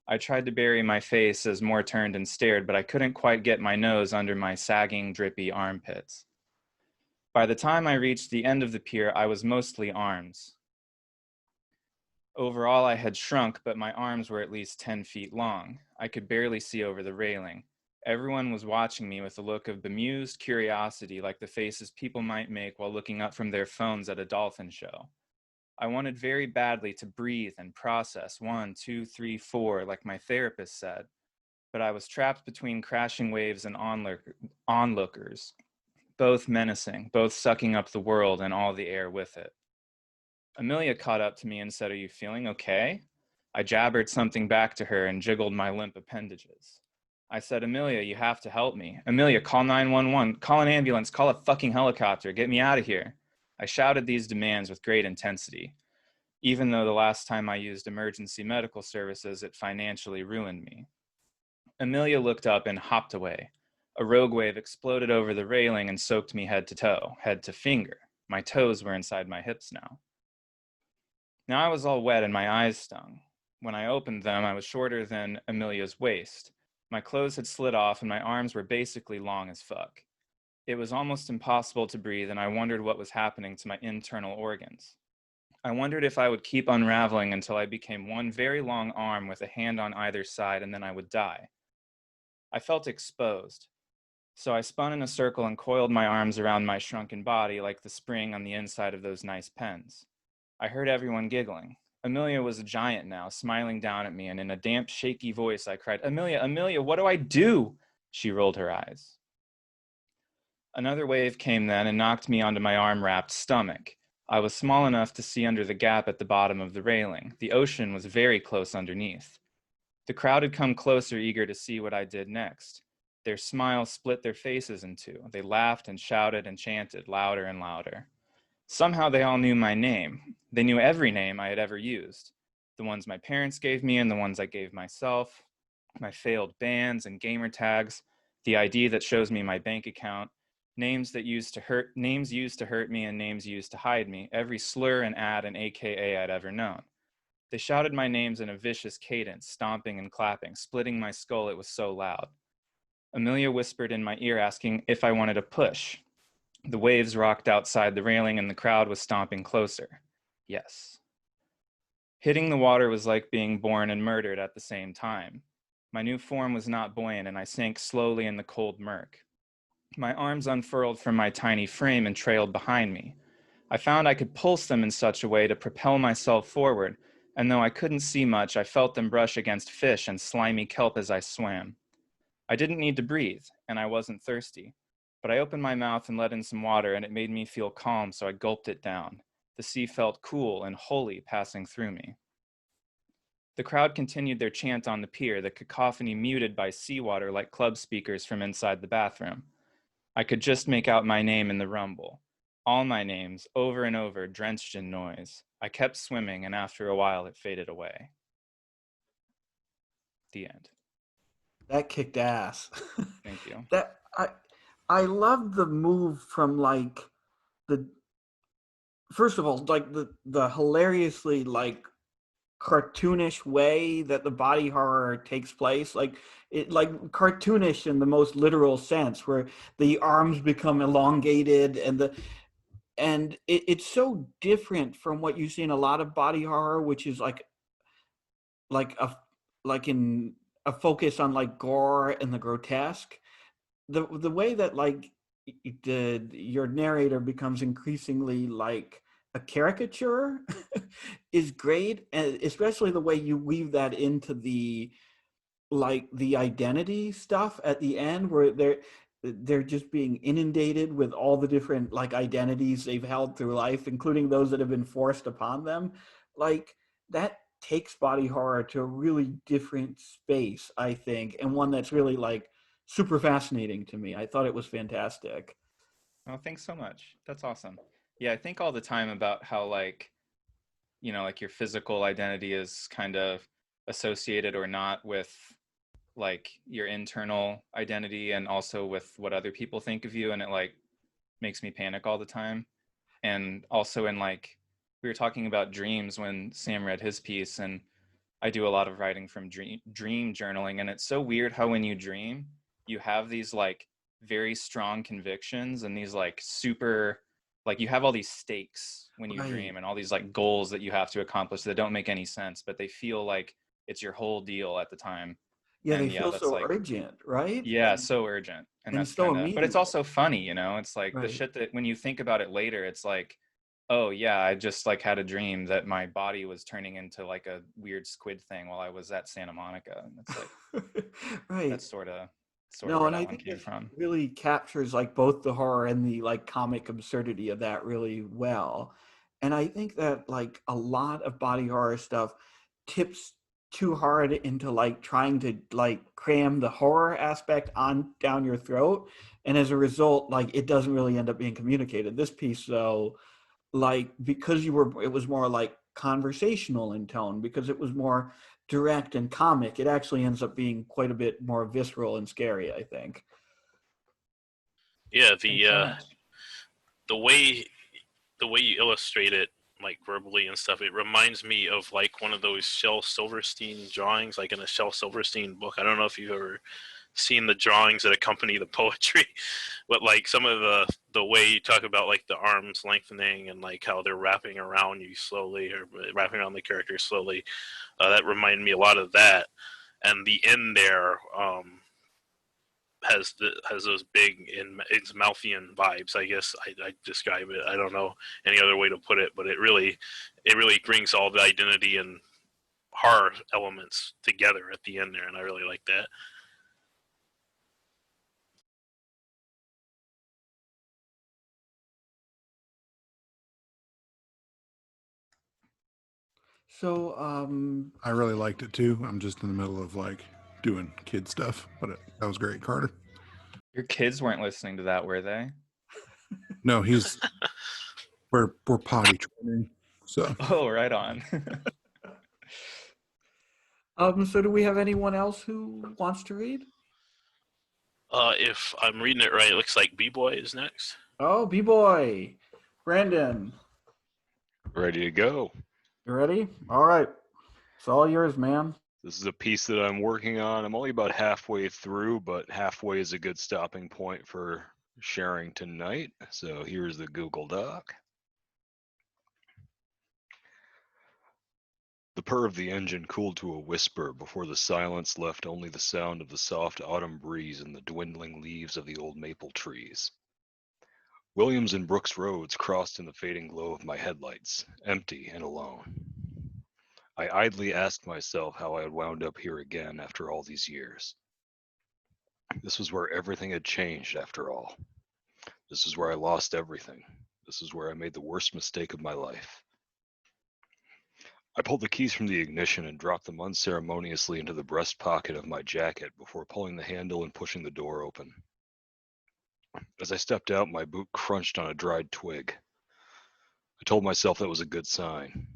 I tried to bury my face as more turned and stared, but I couldn't quite get my nose under my sagging, drippy armpits. By the time I reached the end of the pier, I was mostly arms. Overall, I had shrunk, but my arms were at least 10 feet long. I could barely see over the railing. Everyone was watching me with a look of bemused curiosity, like the faces people might make while looking up from their phones at a dolphin show. I wanted very badly to breathe and process 1, 2, 3, 4, like my therapist said, but I was trapped between crashing waves and onlookers, both menacing, both sucking up the world and all the air with it. Amelia caught up to me and said, are you feeling okay? I jabbered something back to her and jiggled my limp appendages. I said, Amelia, you have to help me. Amelia, call 911, call an ambulance, call a fucking helicopter, get me out of here. I shouted these demands with great intensity, even though the last time I used emergency medical services, it financially ruined me. Amelia looked up and hopped away. A rogue wave exploded over the railing and soaked me head to toe, head to finger. My toes were inside my hips now. Now I was all wet and my eyes stung. When I opened them, I was shorter than Amelia's waist. My clothes had slid off and my arms were basically long as fuck. It was almost impossible to breathe, and I wondered what was happening to my internal organs. I wondered if I would keep unraveling until I became one very long arm with a hand on either side, and then I would die. I felt exposed. So I spun in a circle and coiled my arms around my shrunken body like the spring on the inside of those nice pens. I heard everyone giggling. Amelia was a giant now, smiling down at me, and in a damp, shaky voice I cried, "Amelia, Amelia, what do I do?" She rolled her eyes. Another wave came then and knocked me onto my arm-wrapped stomach. I was small enough to see under the gap at the bottom of the railing. The ocean was very close underneath. The crowd had come closer, eager to see what I did next. Their smiles split their faces in two. They laughed and shouted and chanted louder and louder. Somehow they all knew my name. They knew every name I had ever used. The ones my parents gave me and the ones I gave myself, my failed bands and gamer tags, the ID that shows me my bank account, names used to hurt me and names used to hide me, every slur and ad and AKA I'd ever known. They shouted my names in a vicious cadence, stomping and clapping, splitting my skull, it was so loud. Amelia whispered in my ear, asking if I wanted a push. The waves rocked outside the railing and the crowd was stomping closer. Yes. Hitting the water was like being born and murdered at the same time. My new form was not buoyant and I sank slowly in the cold murk. My arms unfurled from my tiny frame and trailed behind me. I found I could pulse them in such a way to propel myself forward, and though I couldn't see much, I felt them brush against fish and slimy kelp as I swam. I didn't need to breathe, and I wasn't thirsty, but I opened my mouth and let in some water, and it made me feel calm, so I gulped it down. The sea felt cool and holy passing through me. The crowd continued their chant on the pier, the cacophony muted by seawater like club speakers from inside the bathroom. I could just make out my name in the rumble. All my names, over and over, drenched in noise. I kept swimming, and after a while it faded away. The end. That kicked ass. Thank you. I love the move from like the first of all, like the hilariously like cartoonish way that the body horror takes place, like cartoonish in the most literal sense, where the arms become elongated and it's so different from what you see in a lot of body horror, which is like in a focus on like gore and the grotesque. The way that like your narrator becomes increasingly like a caricature is great, and especially the way you weave that into the identity stuff at the end, where they're just being inundated with all the different like identities they've held through life, including those that have been forced upon them. Like that takes body horror to a really different space, I think, and one that's really like super fascinating to me. I thought it was fantastic. Oh, thanks so much. That's awesome. Yeah, I think all the time about how like, you know, like your physical identity is kind of associated or not with like your internal identity and also with what other people think of you, and it like makes me panic all the time. And also in like, we were talking about dreams when Sam read his piece, and I do a lot of writing from dream journaling, and it's so weird how when you dream, you have these like very strong convictions and these like super, like you have all these stakes when you dream and all these like goals that you have to accomplish that don't make any sense, but they feel like it's your whole deal at the time. Yeah, and they feel so like, urgent, right? Yeah, so urgent. And that's so kind of, but immediate. it's also funny, you know, it's like the shit that when you think about it later, it's like, oh yeah, I just like had a dream that my body was turning into like a weird squid thing while I was at Santa Monica. And it's like, right. That's sort of no, where and that I one think came it from. really captures like both the horror and the like comic absurdity of that really well. And I think that like a lot of body horror stuff tips too hard into like trying to like cram the horror aspect on down your throat, and as a result like it doesn't really end up being communicated. This piece though like because it was more like conversational in tone, because it was more direct and comic, it actually ends up being quite a bit more visceral and scary, I think. Yeah, Thanks so much. the way you illustrate it, like verbally and stuff, it reminds me of like one of those Shel Silverstein drawings, like in a Shel Silverstein book. I don't know if you've ever seen the drawings that accompany the poetry, but like some of the way you talk about like the arms lengthening and like how they're wrapping around you slowly, or wrapping around the character slowly, that reminded me a lot of that. And the end there has those big Innsmouthian vibes, I guess I describe it. I don't know any other way to put it, but it really brings all the identity and horror elements together at the end there, and I really like that. So I really liked it too. I'm just in the middle of like doing kid stuff, but that was great, Carter. Your kids weren't listening to that, were they? No, we're potty training, so Oh, right on. so do we have anyone else who wants to read? If I'm reading it right, it looks like B-Boy is next. Oh, B-Boy. Brandon, Ready to go. you ready? All right. It's all yours, man. This is a piece that I'm working on. I'm only about halfway through, but halfway is a good stopping point for sharing tonight. So here's the Google Doc. The purr of the engine cooled to a whisper before the silence left only the sound of the soft autumn breeze and the dwindling leaves of the old maple trees. Williams and Brooks roads crossed in the fading glow of my headlights, empty and alone. I idly asked myself how I had wound up here again after all these years. This was where everything had changed after all. This is where I lost everything. This is where I made the worst mistake of my life. I pulled the keys from the ignition and dropped them unceremoniously into the breast pocket of my jacket before pulling the handle and pushing the door open. As I stepped out, my boot crunched on a dried twig. I told myself that was a good sign.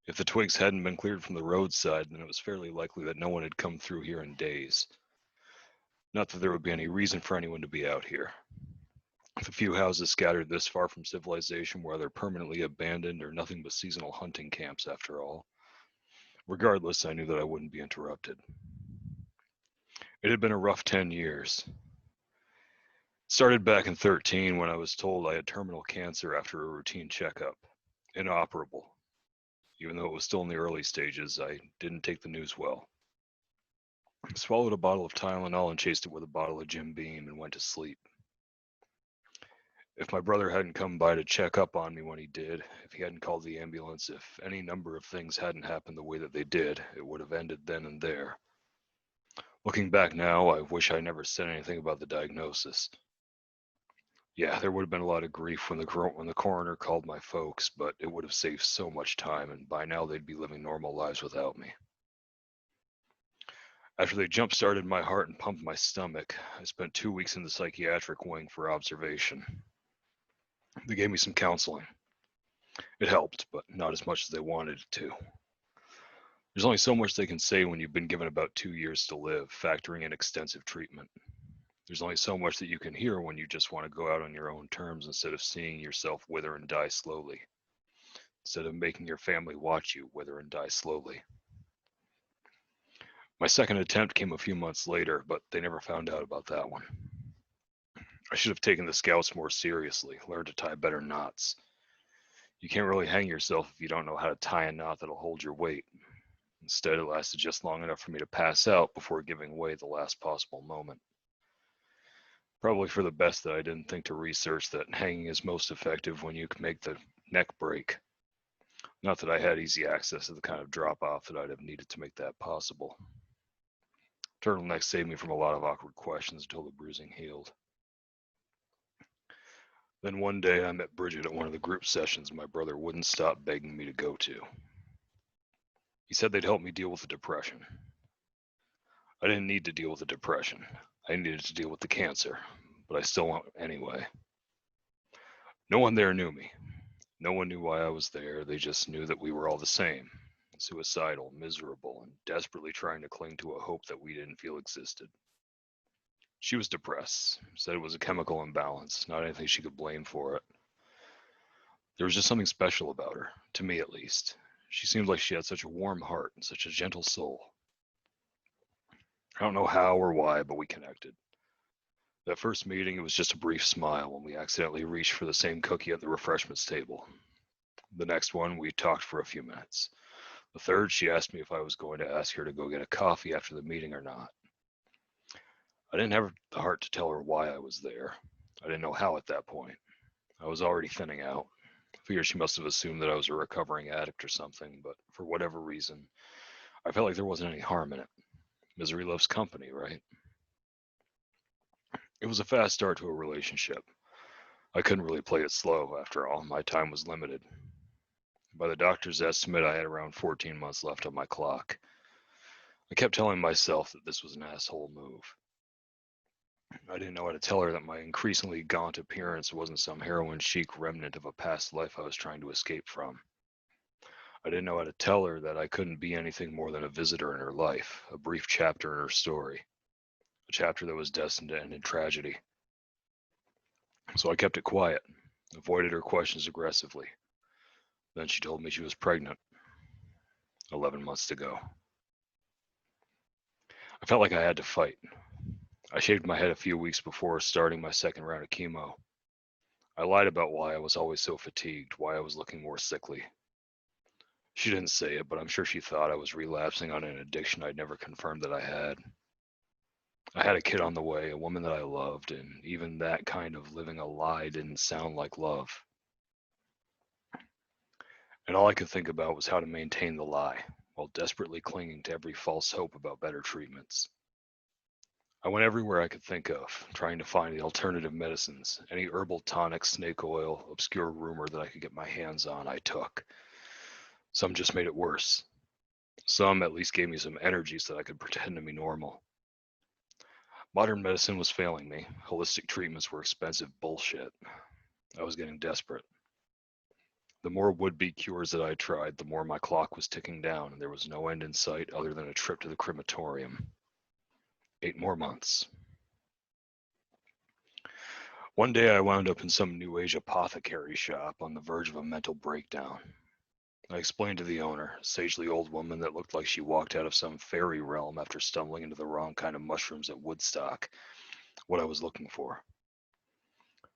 If the twigs hadn't been cleared from the roadside, then it was fairly likely that no one had come through here in days. Not that there would be any reason for anyone to be out here. The few houses scattered this far from civilization were either permanently abandoned or nothing but seasonal hunting camps after all. Regardless, I knew that I wouldn't be interrupted. It had been a rough 10 years. It started back in 13 when I was told I had terminal cancer after a routine checkup. Inoperable. Even though it was still in the early stages, I didn't take the news well. I swallowed a bottle of Tylenol and chased it with a bottle of Jim Beam and went to sleep. If my brother hadn't come by to check up on me when he did, if he hadn't called the ambulance, if any number of things hadn't happened the way that they did, it would have ended then and there. Looking back now, I wish I never said anything about the diagnosis. Yeah, there would have been a lot of grief when the coroner called my folks, but it would have saved so much time, and by now they'd be living normal lives without me. After they jump-started my heart and pumped my stomach, I spent 2 weeks in the psychiatric wing for observation. They gave me some counseling. It helped, but not as much as they wanted it to. There's only so much they can say when you've been given about 2 years to live, factoring in extensive treatment. There's only so much that you can hear when you just want to go out on your own terms instead of seeing yourself wither and die slowly. Instead of making your family watch you wither and die slowly. My second attempt came a few months later, but they never found out about that one. I should have taken the scouts more seriously, learned to tie better knots. You can't really hang yourself if you don't know how to tie a knot that'll hold your weight. Instead, it lasted just long enough for me to pass out before giving way the last possible moment. Probably for the best that I didn't think to research that hanging is most effective when you can make the neck break. Not that I had easy access to the kind of drop-off that I'd have needed to make that possible. Turtleneck saved me from a lot of awkward questions until the bruising healed. Then one day I met Bridget at one of the group sessions my brother wouldn't stop begging me to go to. He said they'd help me deal with the depression. I didn't need to deal with the depression. I needed to deal with the cancer, but I still went anyway. No one there knew me. No one knew why I was there. They just knew that we were all the same, suicidal, miserable, and desperately trying to cling to a hope that we didn't feel existed. She was depressed, said it was a chemical imbalance, not anything she could blame for it. There was just something special about her, to me at least. She seemed like she had such a warm heart and such a gentle soul. I don't know how or why, but we connected. That first meeting, it was just a brief smile when we accidentally reached for the same cookie at the refreshments table. The next one, we talked for a few minutes. The third, she asked me if I was going to ask her to go get a coffee after the meeting or not. I didn't have the heart to tell her why I was there. I didn't know how at that point. I was already thinning out. I figured she must have assumed that I was a recovering addict or something, but for whatever reason, I felt like there wasn't any harm in it. Misery loves company, right? It was a fast start to a relationship. I couldn't really play it slow, after all. My time was limited. By the doctor's estimate, I had around 14 months left on my clock. I kept telling myself that this was an asshole move. I didn't know how to tell her that my increasingly gaunt appearance wasn't some heroin chic remnant of a past life I was trying to escape from. I didn't know how to tell her that I couldn't be anything more than a visitor in her life, a brief chapter in her story, a chapter that was destined to end in tragedy. So I kept it quiet, avoided her questions aggressively. Then she told me she was pregnant, 11 months to go. I felt like I had to fight. I shaved my head a few weeks before starting my second round of chemo. I lied about why I was always so fatigued, why I was looking more sickly. She didn't say it, but I'm sure she thought I was relapsing on an addiction I'd never confirmed that I had. I had a kid on the way, a woman that I loved, and even that kind of living a lie didn't sound like love. And all I could think about was how to maintain the lie, while desperately clinging to every false hope about better treatments. I went everywhere I could think of, trying to find the alternative medicines. Any herbal tonic, snake oil, obscure rumor that I could get my hands on, I took. Some just made it worse. Some at least gave me some energy so that I could pretend to be normal. Modern medicine was failing me. Holistic treatments were expensive bullshit. I was getting desperate. The more would-be cures that I tried, the more my clock was ticking down, and there was no end in sight other than a trip to the crematorium. 8 more months. One day I wound up in some New Age apothecary shop on the verge of a mental breakdown. I explained to the owner, a sagely old woman that looked like she walked out of some fairy realm after stumbling into the wrong kind of mushrooms at Woodstock, what I was looking for.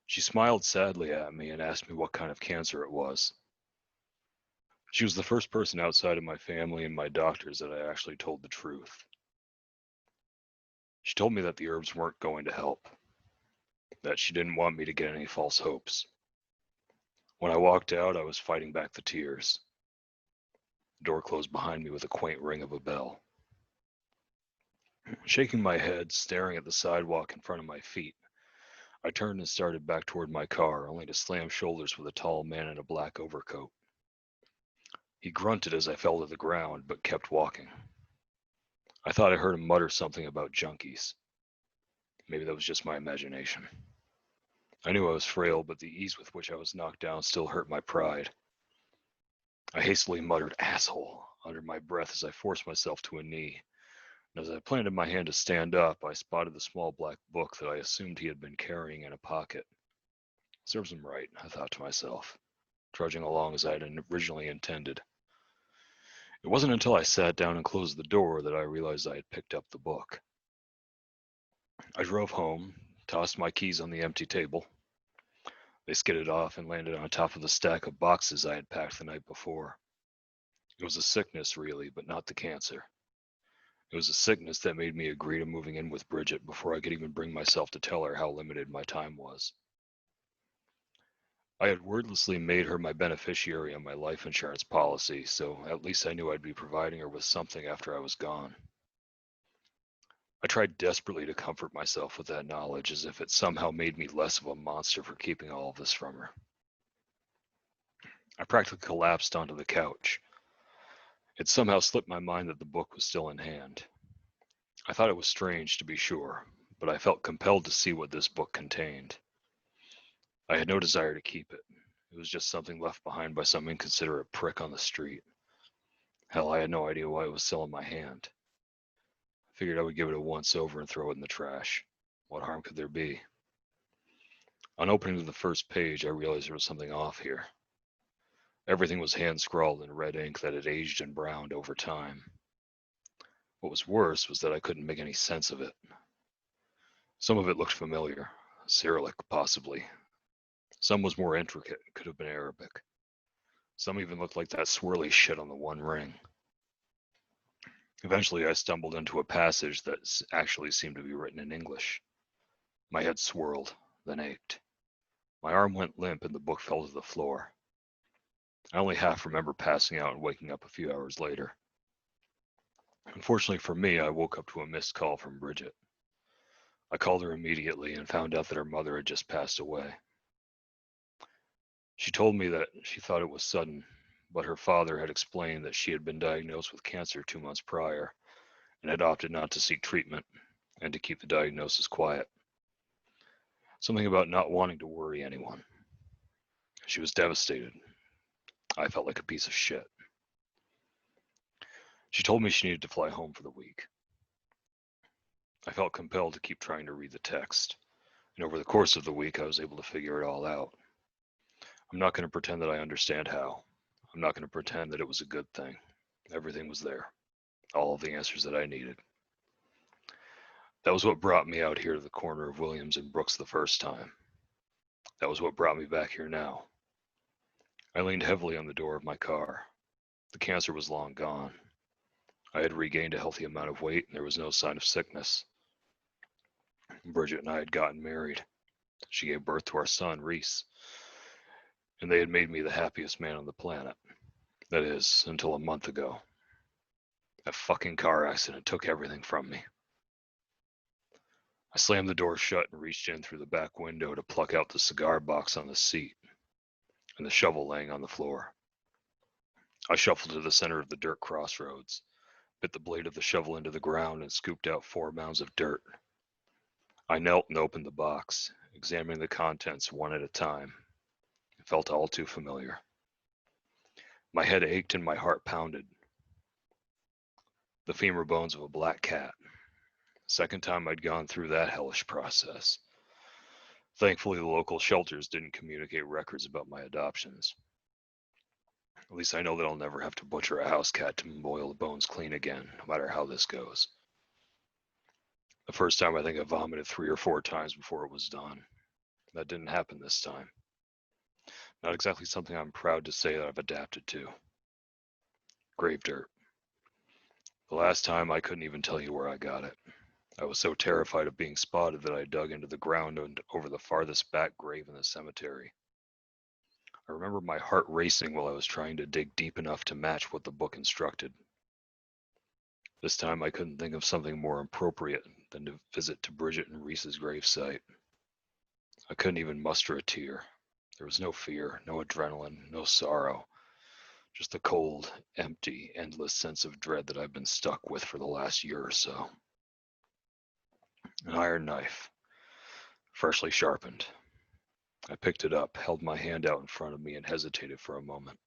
She smiled sadly at me and asked me what kind of cancer it was. She was the first person outside of my family and my doctors that I actually told the truth. She told me that the herbs weren't going to help, that she didn't want me to get any false hopes. When I walked out, I was fighting back the tears. The door closed behind me with a quaint ring of a bell. Shaking my head, staring at the sidewalk in front of my feet, I turned and started back toward my car, only to slam shoulders with a tall man in a black overcoat. He grunted as I fell to the ground, but kept walking. I thought I heard him mutter something about junkies. Maybe that was just my imagination. I knew I was frail, but the ease with which I was knocked down still hurt my pride. I hastily muttered, "Asshole," under my breath as I forced myself to a knee. And as I planted my hand to stand up, I spotted the small black book that I assumed he had been carrying in a pocket. Serves him right, I thought to myself, trudging along as I had originally intended. It wasn't until I sat down and closed the door that I realized I had picked up the book. I drove home, tossed my keys on the empty table. They skidded off and landed on top of the stack of boxes I had packed the night before. It was a sickness, really, but not the cancer. It was a sickness that made me agree to moving in with Bridget before I could even bring myself to tell her how limited my time was. I had wordlessly made her my beneficiary on my life insurance policy, so at least I knew I'd be providing her with something after I was gone. I tried desperately to comfort myself with that knowledge, as if it somehow made me less of a monster for keeping all of this from her. I practically collapsed onto the couch. It somehow slipped my mind that the book was still in hand. I thought it was strange, to be sure, but I felt compelled to see what this book contained. I had no desire to keep it. It was just something left behind by some inconsiderate prick on the street. Hell, I had no idea why it was still in my hand. I figured I would give it a once over and throw it in the trash. What harm could there be? On opening the first page, I realized there was something off here. Everything was hand-scrawled in red ink that had aged and browned over time. What was worse was that I couldn't make any sense of it. Some of it looked familiar, Cyrillic possibly. Some was more intricate, could have been Arabic. Some even looked like that swirly shit on the One Ring. Eventually, I stumbled into a passage that actually seemed to be written in English. My head swirled, then ached. My arm went limp and the book fell to the floor. I only half remember passing out and waking up a few hours later. Unfortunately for me, I woke up to a missed call from Bridget. I called her immediately and found out that her mother had just passed away. She told me that she thought it was sudden, but her father had explained that she had been diagnosed with cancer 2 months prior and had opted not to seek treatment and to keep the diagnosis quiet. Something about not wanting to worry anyone. She was devastated. I felt like a piece of shit. She told me she needed to fly home for the week. I felt compelled to keep trying to read the text, and over the course of the week I was able to figure it all out. I'm not going to pretend that I understand how. I'm not going to pretend that it was a good thing. Everything was there. All of the answers that I needed. That was what brought me out here to the corner of Williams and Brooks the first time. That was what brought me back here now. I leaned heavily on the door of my car. The cancer was long gone. I had regained a healthy amount of weight and there was no sign of sickness. Bridget and I had gotten married. She gave birth to our son, Reese. And they had made me the happiest man on the planet. That is, until a month ago. That fucking car accident took everything from me. I slammed the door shut and reached in through the back window to pluck out the cigar box on the seat and the shovel laying on the floor. I shuffled to the center of the dirt crossroads, bit the blade of the shovel into the ground and scooped out 4 mounds of dirt. I knelt and opened the box, examining the contents one at a time. It felt all too familiar. My head ached and my heart pounded. The femur bones of a black cat. Second time I'd gone through that hellish process. Thankfully, the local shelters didn't communicate records about my adoptions. At least I know that I'll never have to butcher a house cat to boil the bones clean again, no matter how this goes. The first time I think I vomited 3 or 4 times before it was done. That didn't happen this time. Not exactly something I'm proud to say that I've adapted to. Grave dirt. The last time I couldn't even tell you where I got it. I was so terrified of being spotted that I dug into the ground and over the farthest back grave in the cemetery. I remember my heart racing while I was trying to dig deep enough to match what the book instructed. This time I couldn't think of something more appropriate than to visit to Bridget and Reese's gravesite. I couldn't even muster a tear. There was no fear, no adrenaline, no sorrow. Just the cold, empty, endless sense of dread that I've been stuck with for the last year or so. An iron knife, freshly sharpened. I picked it up, held my hand out in front of me, and hesitated for a moment.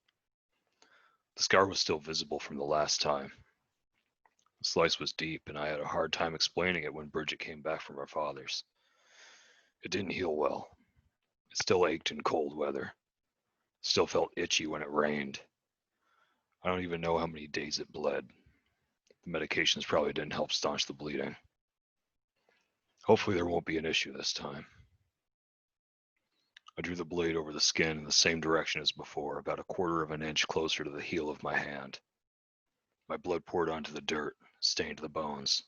The scar was still visible from the last time. The slice was deep, and I had a hard time explaining it when Bridget came back from her father's. It didn't heal well. It still ached in cold weather. Still felt itchy when it rained. I don't even know how many days it bled. The medications probably didn't help staunch the bleeding. Hopefully there won't be an issue this time. I drew the blade over the skin in the same direction as before, about 1/4 of an inch closer to the heel of my hand. My blood poured onto the dirt, stained the bones.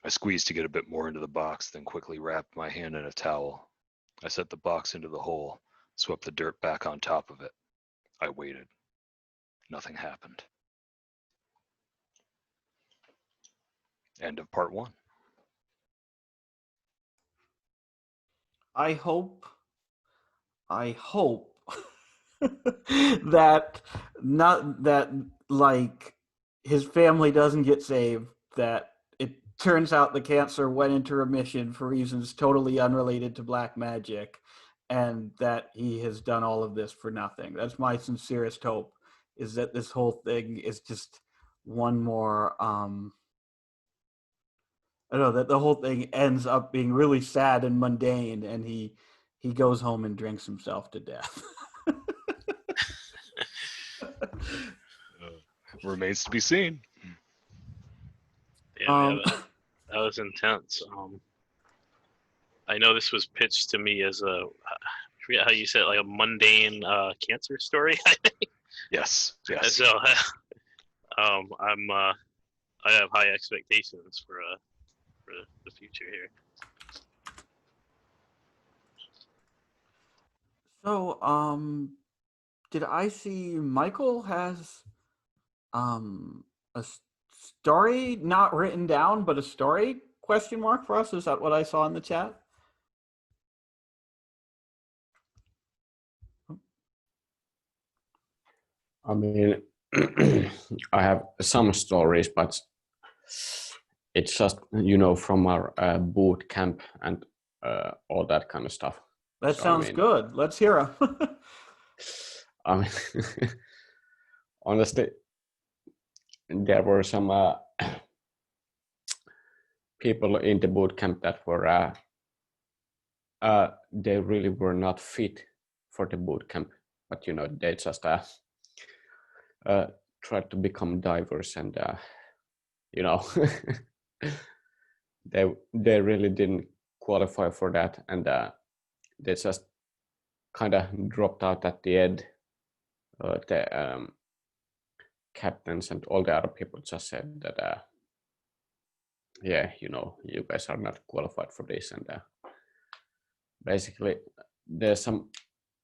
I squeezed to get a bit more into the box, then quickly wrapped my hand in a towel. I set the box into the hole, swept the dirt back on top of it. I waited. Nothing happened. End of part 1. I hope that not that like his family doesn't get saved, that it turns out the cancer went into remission for reasons totally unrelated to black magic, and that he has done all of this for nothing. That's my sincerest hope, is that this whole thing is just one more I don't know, that the whole thing ends up being really sad and mundane, and he goes home and drinks himself to death. Remains to be seen. Yeah, that was intense. I know this was pitched to me as I forget how you said it, like a mundane cancer story. Yes, yes. So I have high expectations for the future here. So, did I see Michael has a story not written down, but a story question mark for us? Is that what I saw in the chat? I mean, I have some stories, but it's just, from our boot camp and all that kind of stuff. That So, sounds good. Let's hear them. I mean, honestly, there were some people in the boot camp that were, they really were not fit for the boot camp, but they just tried to become divers, and they really didn't qualify for that, and they just kind of dropped out at the end. The captains and all the other people just said that yeah, you guys are not qualified for this, and basically there's some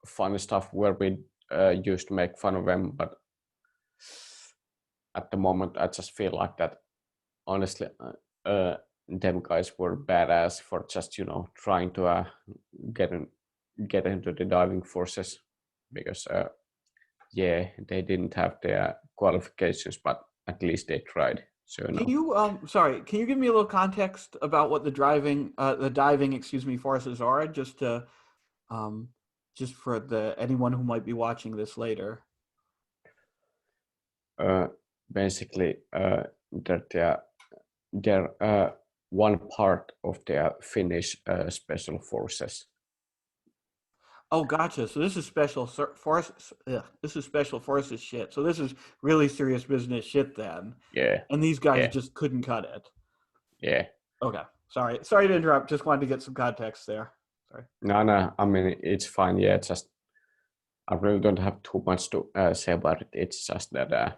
funny stuff where we used to make fun of them, but at the moment I just feel like that honestly them guys were badass for just trying to get into the diving forces, because yeah, they didn't have the qualifications, but at least they tried. So Can you can you give me a little context about what the diving forces are, just to just for anyone who might be watching this later? Basically that they're one part of the Finnish special forces. Oh, gotcha. So this is forces. This is special forces shit. So this is really serious business shit then. Yeah. And these guys Yeah. just couldn't cut it. Yeah. Okay. Sorry to interrupt. Just wanted to get some context there. Sorry. No. I mean, it's fine. Yeah, just I really don't have too much to say about it. It's just that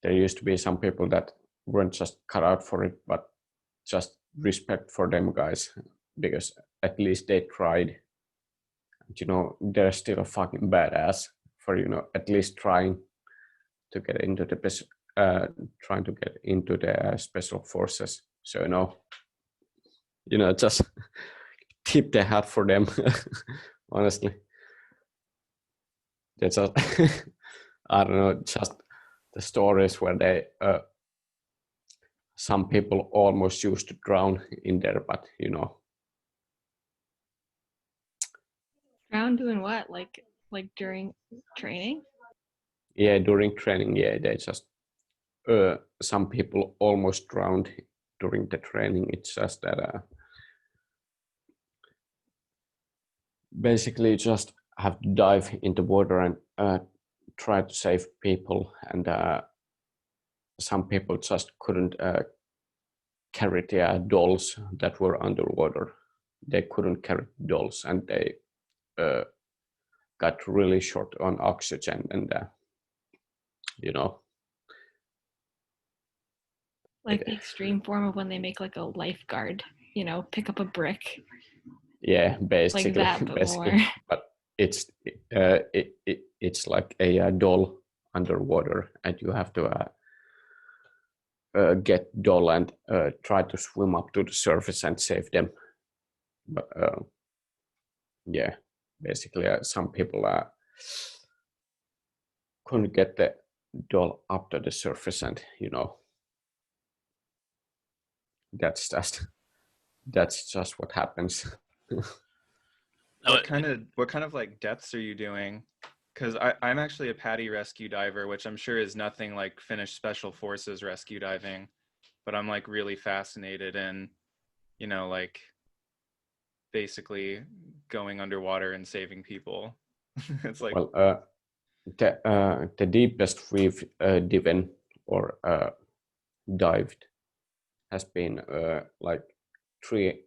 there used to be some people that weren't just cut out for it, but just respect for them guys, because at least they tried. They're still a fucking badass for at least trying to get into the special forces. So just tip the hat for them. Honestly, that's just I don't know, just the stories where they some people almost used to drown in there, but Drown doing what? Like during training? Yeah, during training, yeah, they just some people almost drowned during the training. It's just that basically you just have to dive into water and try to save people, and some people just couldn't carry the dolls that were underwater. They couldn't carry dolls, and they got really short on oxygen, and Like the extreme form of when they make like a lifeguard, pick up a brick. Yeah, basically, like that, but basically. more. But it's it's like a doll underwater, and you have to get doll and try to swim up to the surface and save them. But yeah, basically, some people couldn't get the doll up to the surface, and that's just what happens. Oh, What kind of like depths are you doing? Because I'm actually a PADI rescue diver, which I'm sure is nothing like Finnish Special Forces rescue diving, but I'm like really fascinated in, like basically going underwater and saving people. It's like, Well, the deepest we've dived or dived has been like three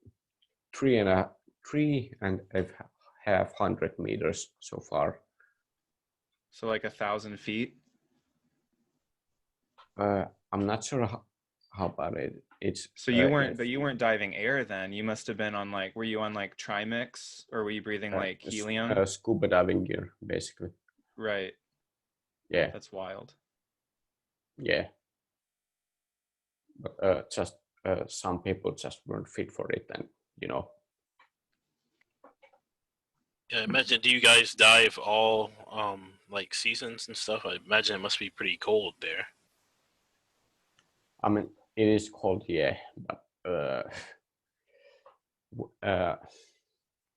and a half hundred meters so far. so like 1,000 feet. I'm not sure how about it. It's So you weren't diving air then. You must have been on like, were you on like trimix or were you breathing like helium? Scuba diving gear, basically. Right. Yeah, That's wild. yeah. But just some people just weren't fit for it, and yeah, imagine, do you guys dive all like seasons and stuff? I imagine it must be pretty cold there. I mean, it is cold, yeah, but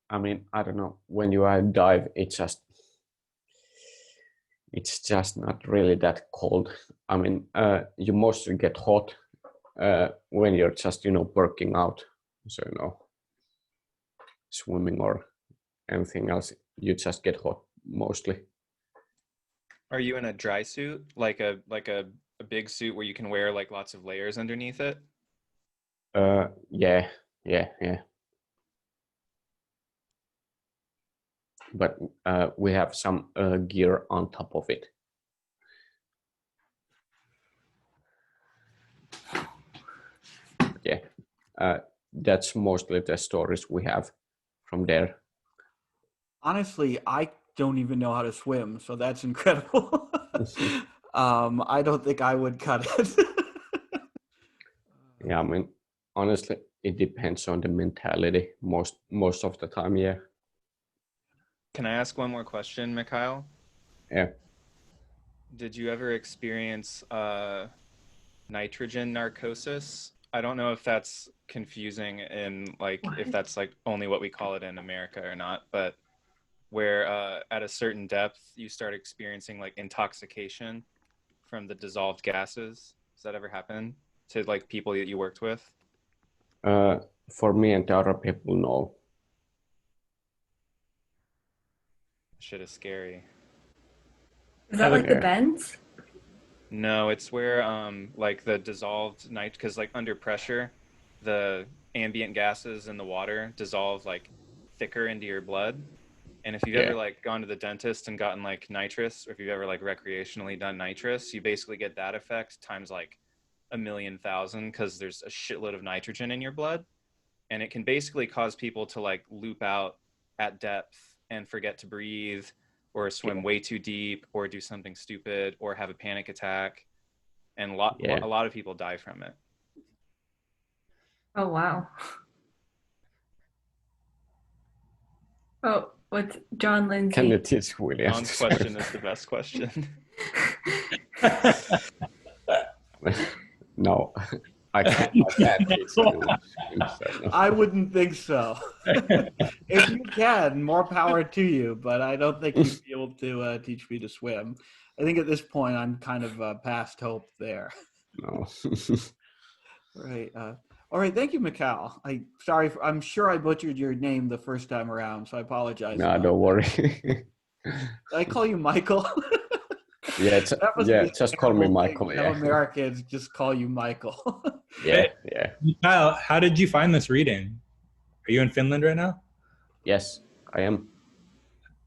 I mean, I don't know. When you dive, it's just not really that cold. I mean, you mostly get hot when you're just working out. So swimming or anything else, you just get hot mostly. Are you in a dry suit, like a big suit where you can wear like lots of layers underneath it? Yeah. But we have some gear on top of it. Yeah, that's mostly the stories we have from there. Honestly, I don't even know how to swim, so that's incredible. I don't think I would cut it. Yeah, I mean, honestly, it depends on the mentality most of the time. Yeah. Can I ask one more question, Mikhail? Yeah. Did you ever experience nitrogen narcosis? I don't know if that's confusing in like if that's like only what we call it in America or not, but where at a certain depth you start experiencing like intoxication from the dissolved gases. Does that ever happen to like people that you worked with? For me and the other people, no. Shit is scary. Is that like the bends? No, it's where like the dissolved night, because like under pressure, the ambient gases in the water dissolve like thicker into your blood. And if you've ever like gone to the dentist and gotten like nitrous, or if you've ever like recreationally done nitrous, you basically get that effect times like 1,000,000 because there's a shitload of nitrogen in your blood. And it can basically cause people to like loop out at depth and forget to breathe, or swim way too deep, or do something stupid, or have a panic attack. And a lot of people die from it. Oh, wow. Oh, what's John Lindsay? Can you teach William? John's question is the best question. No, I can't teach you. I wouldn't think so. If you can, more power to you, but I don't think you'd be able to teach me to swim. I think at this point I'm kind of past hope there. No. Right. All right. Thank you, Mikhail. I'm sure I butchered your name the first time around, so I apologize. No, don't worry. Did I call you Michael? Yeah, just call me Michael. Yeah. Americans just call you Michael. Yeah. Kyle, how did you find this reading? Are you in Finland right now? Yes, I am.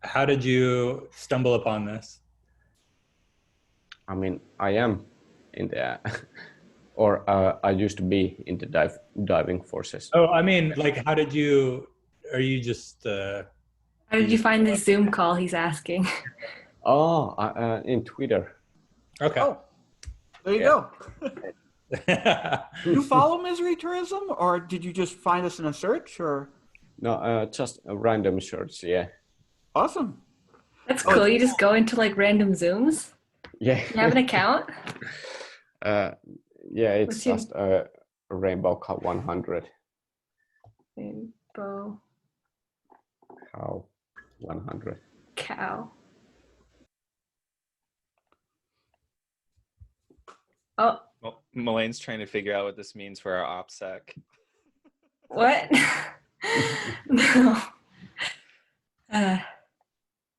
How did you stumble upon this? I mean, I am in the, or I used to be in the diving forces. Oh, I mean, like, are you just... How did you find this Zoom call, he's asking? Oh, in Twitter. Okay. Oh, there you go. You follow Misery Tourism, or did you just find us in a search, or? No, just a random search, yeah. Awesome. That's cool. You just go into like random Zooms? Yeah. You have an account? Yeah, it's just Rainbow Cup 100. Rainbow Cow 100. Cow. Oh, Well, Melane's trying to figure out what this means for our OPSEC. what? No.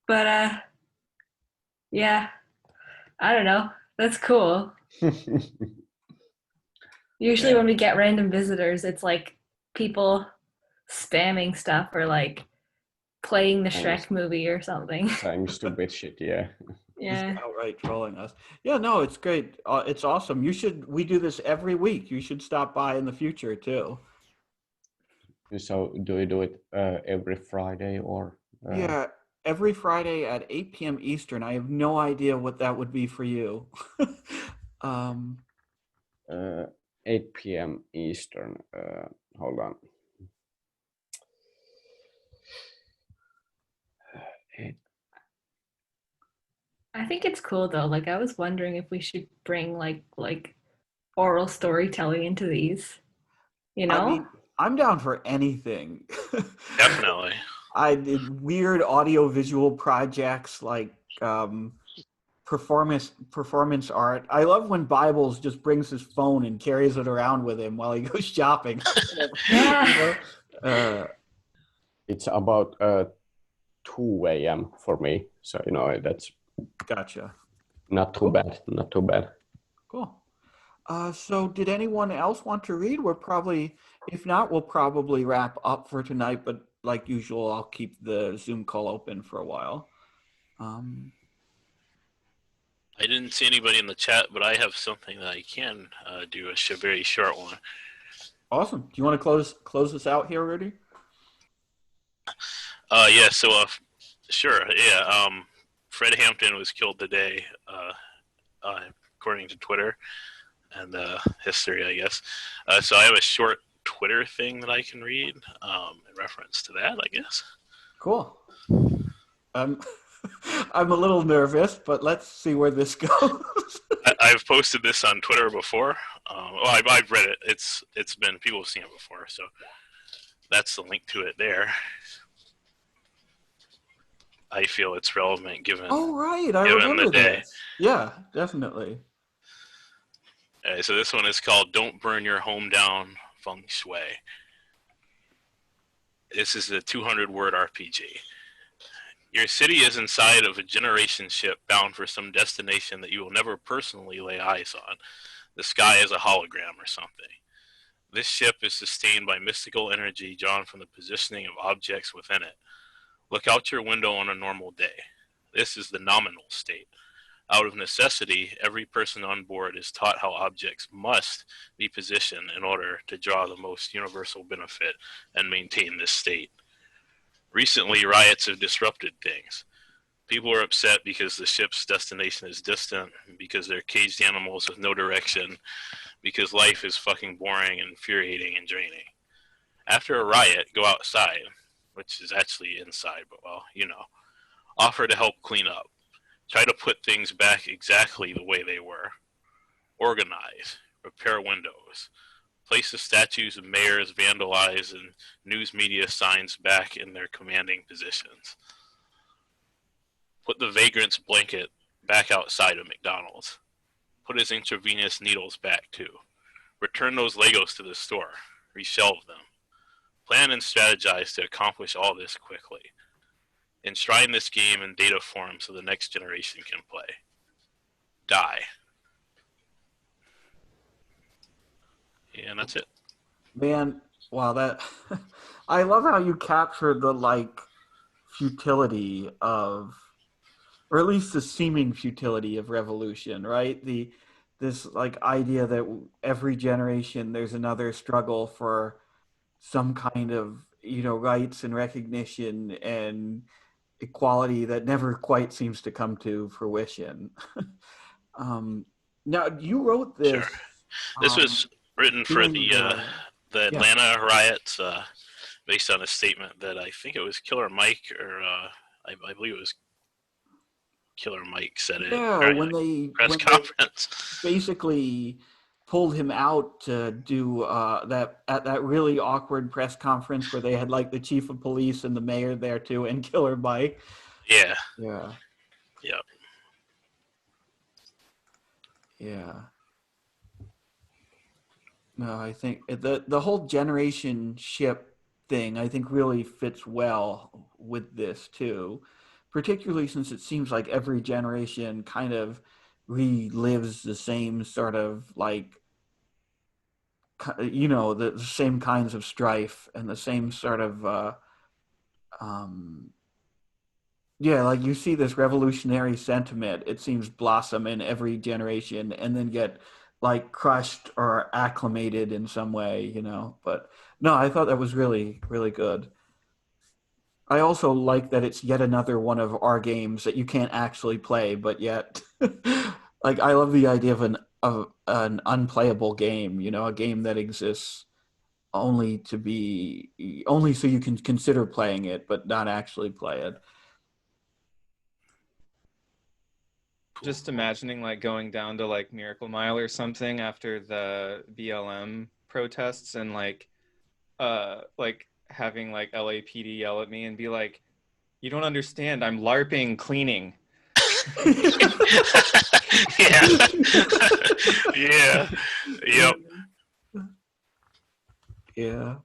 But yeah, I don't know. That's cool. Usually Yeah. when we get random visitors, it's like people spamming stuff or like playing the Shrek movie or something. Saying stupid shit, yeah. Yeah. Just outright trolling us. Yeah, no, it's great. It's awesome. We do this every week. You should stop by in the future too. So do you do it every Friday or? Yeah, every Friday at 8 p.m. Eastern. I have no idea what that would be for you. 8 p.m. Eastern. Hold on. I think it's cool though. Like I was wondering if we should bring like oral storytelling into these. You know? I mean, I'm down for anything. Definitely. I did weird audio-visual projects like performance art. I love when Bibles just brings his phone and carries it around with him while he goes shopping. Yeah. It's about 2 a.m. for me, so that's Gotcha. not too bad. Not too bad. Cool. So did anyone else want to read? If not, we'll probably wrap up for tonight, but like usual, I'll keep the Zoom call open for a while. I didn't see anybody in the chat, but I have something that I can do, a very short one. Awesome. Do you want to close this out here, Rudy? Yeah, so sure, yeah. Fred Hampton was killed today, according to Twitter and history, I guess. So I have a short Twitter thing that I can read in reference to that, I guess. Cool. I'm a little nervous, but let's see where this goes. I've posted this on Twitter before. I've read it. It's been, people have seen it before, so that's the link to it there. I feel it's relevant given. Oh right, I given remember the day. this. Yeah, definitely. So this one is called "Don't Burn Your Home Down" Feng Shui. This is a 200-word RPG. Your city is inside of a generation ship bound for some destination that you will never personally lay eyes on. The sky is a hologram or something. This ship is sustained by mystical energy drawn from the positioning of objects within it. Look out your window on a normal day. This is the nominal state. Out of necessity, every person on board is taught how objects must be positioned in order to draw the most universal benefit and maintain this state. Recently, riots have disrupted things. People are upset because the ship's destination is distant, because they're caged animals with no direction, because life is fucking boring and infuriating and draining. After a riot, go outside, which is actually inside, but well, offer to help clean up. Try to put things back exactly the way they were. Organize, repair windows. Place the statues of mayors vandalized and news media signs back in their commanding positions. Put the vagrant's blanket back outside of McDonald's. Put his intravenous needles back too. Return those Legos to the store. Reshelve them. Plan and strategize to accomplish all this quickly. Enshrine this game in data form so the next generation can play. Die. Yeah, and that's it. Man, wow, that I love how you captured the futility of, or at least the seeming futility of revolution, right? This idea that every generation there's another struggle for some kind of rights and recognition and equality that never quite seems to come to fruition. Now you wrote this. Sure. This was written for the Atlanta riots, based on a statement that I think it was Killer Mike, or I believe it was Killer Mike said it. Yeah, when they conference. basically pulled him out to do that at that really awkward press conference where they had like the chief of police and the mayor there too, and Killer Mike. Yeah. Yeah. Yeah. Yeah. No, I think the whole generation ship thing, I think, really fits well with this too, particularly since it seems like every generation kind of relives the same sort of like, you know, the same kinds of strife and the same sort of yeah, like you see this revolutionary sentiment, it seems, blossom in every generation and then get like crushed or acclimated in some way, you know. But no, I thought that was really, really good. I also like that it's yet another one of our games that you can't actually play, but yet, like, I love the idea of an unplayable game, you know, a game that exists only to be, only so you can consider playing it, but not actually play it. Just imagining like going down to like Miracle Mile or something after the BLM protests and like having like LAPD yell at me and be like, "You don't understand, I'm LARPing cleaning." Yeah. Yeah. Yep. Yeah.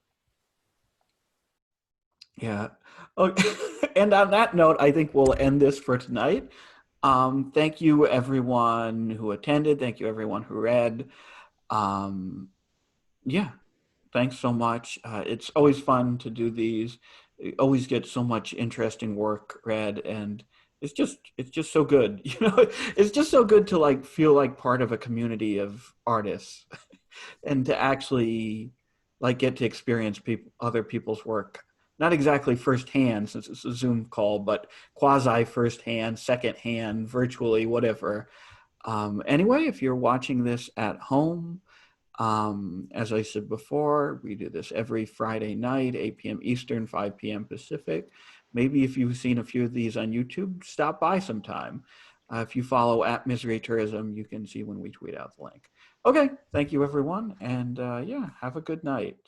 Yeah. Okay. And on that note, I think we'll end this for tonight. Thank you, everyone who attended. Thank you, everyone who read. Yeah. Thanks so much. It's always fun to do these. You always get so much interesting work read, and it's just so good. You know, it's just so good to like feel like part of a community of artists, and to actually like get to experience other people's work. Not exactly firsthand, since it's a Zoom call, but quasi firsthand, secondhand, virtually, whatever. Anyway, if you're watching this at home, as I said before, we do this every Friday night, 8 p.m. Eastern, 5 p.m. Pacific. Maybe if you've seen a few of these on YouTube, stop by sometime. If you follow @Misery Tourism, you can see when we tweet out the link. Okay, thank you, everyone. And yeah, have a good night.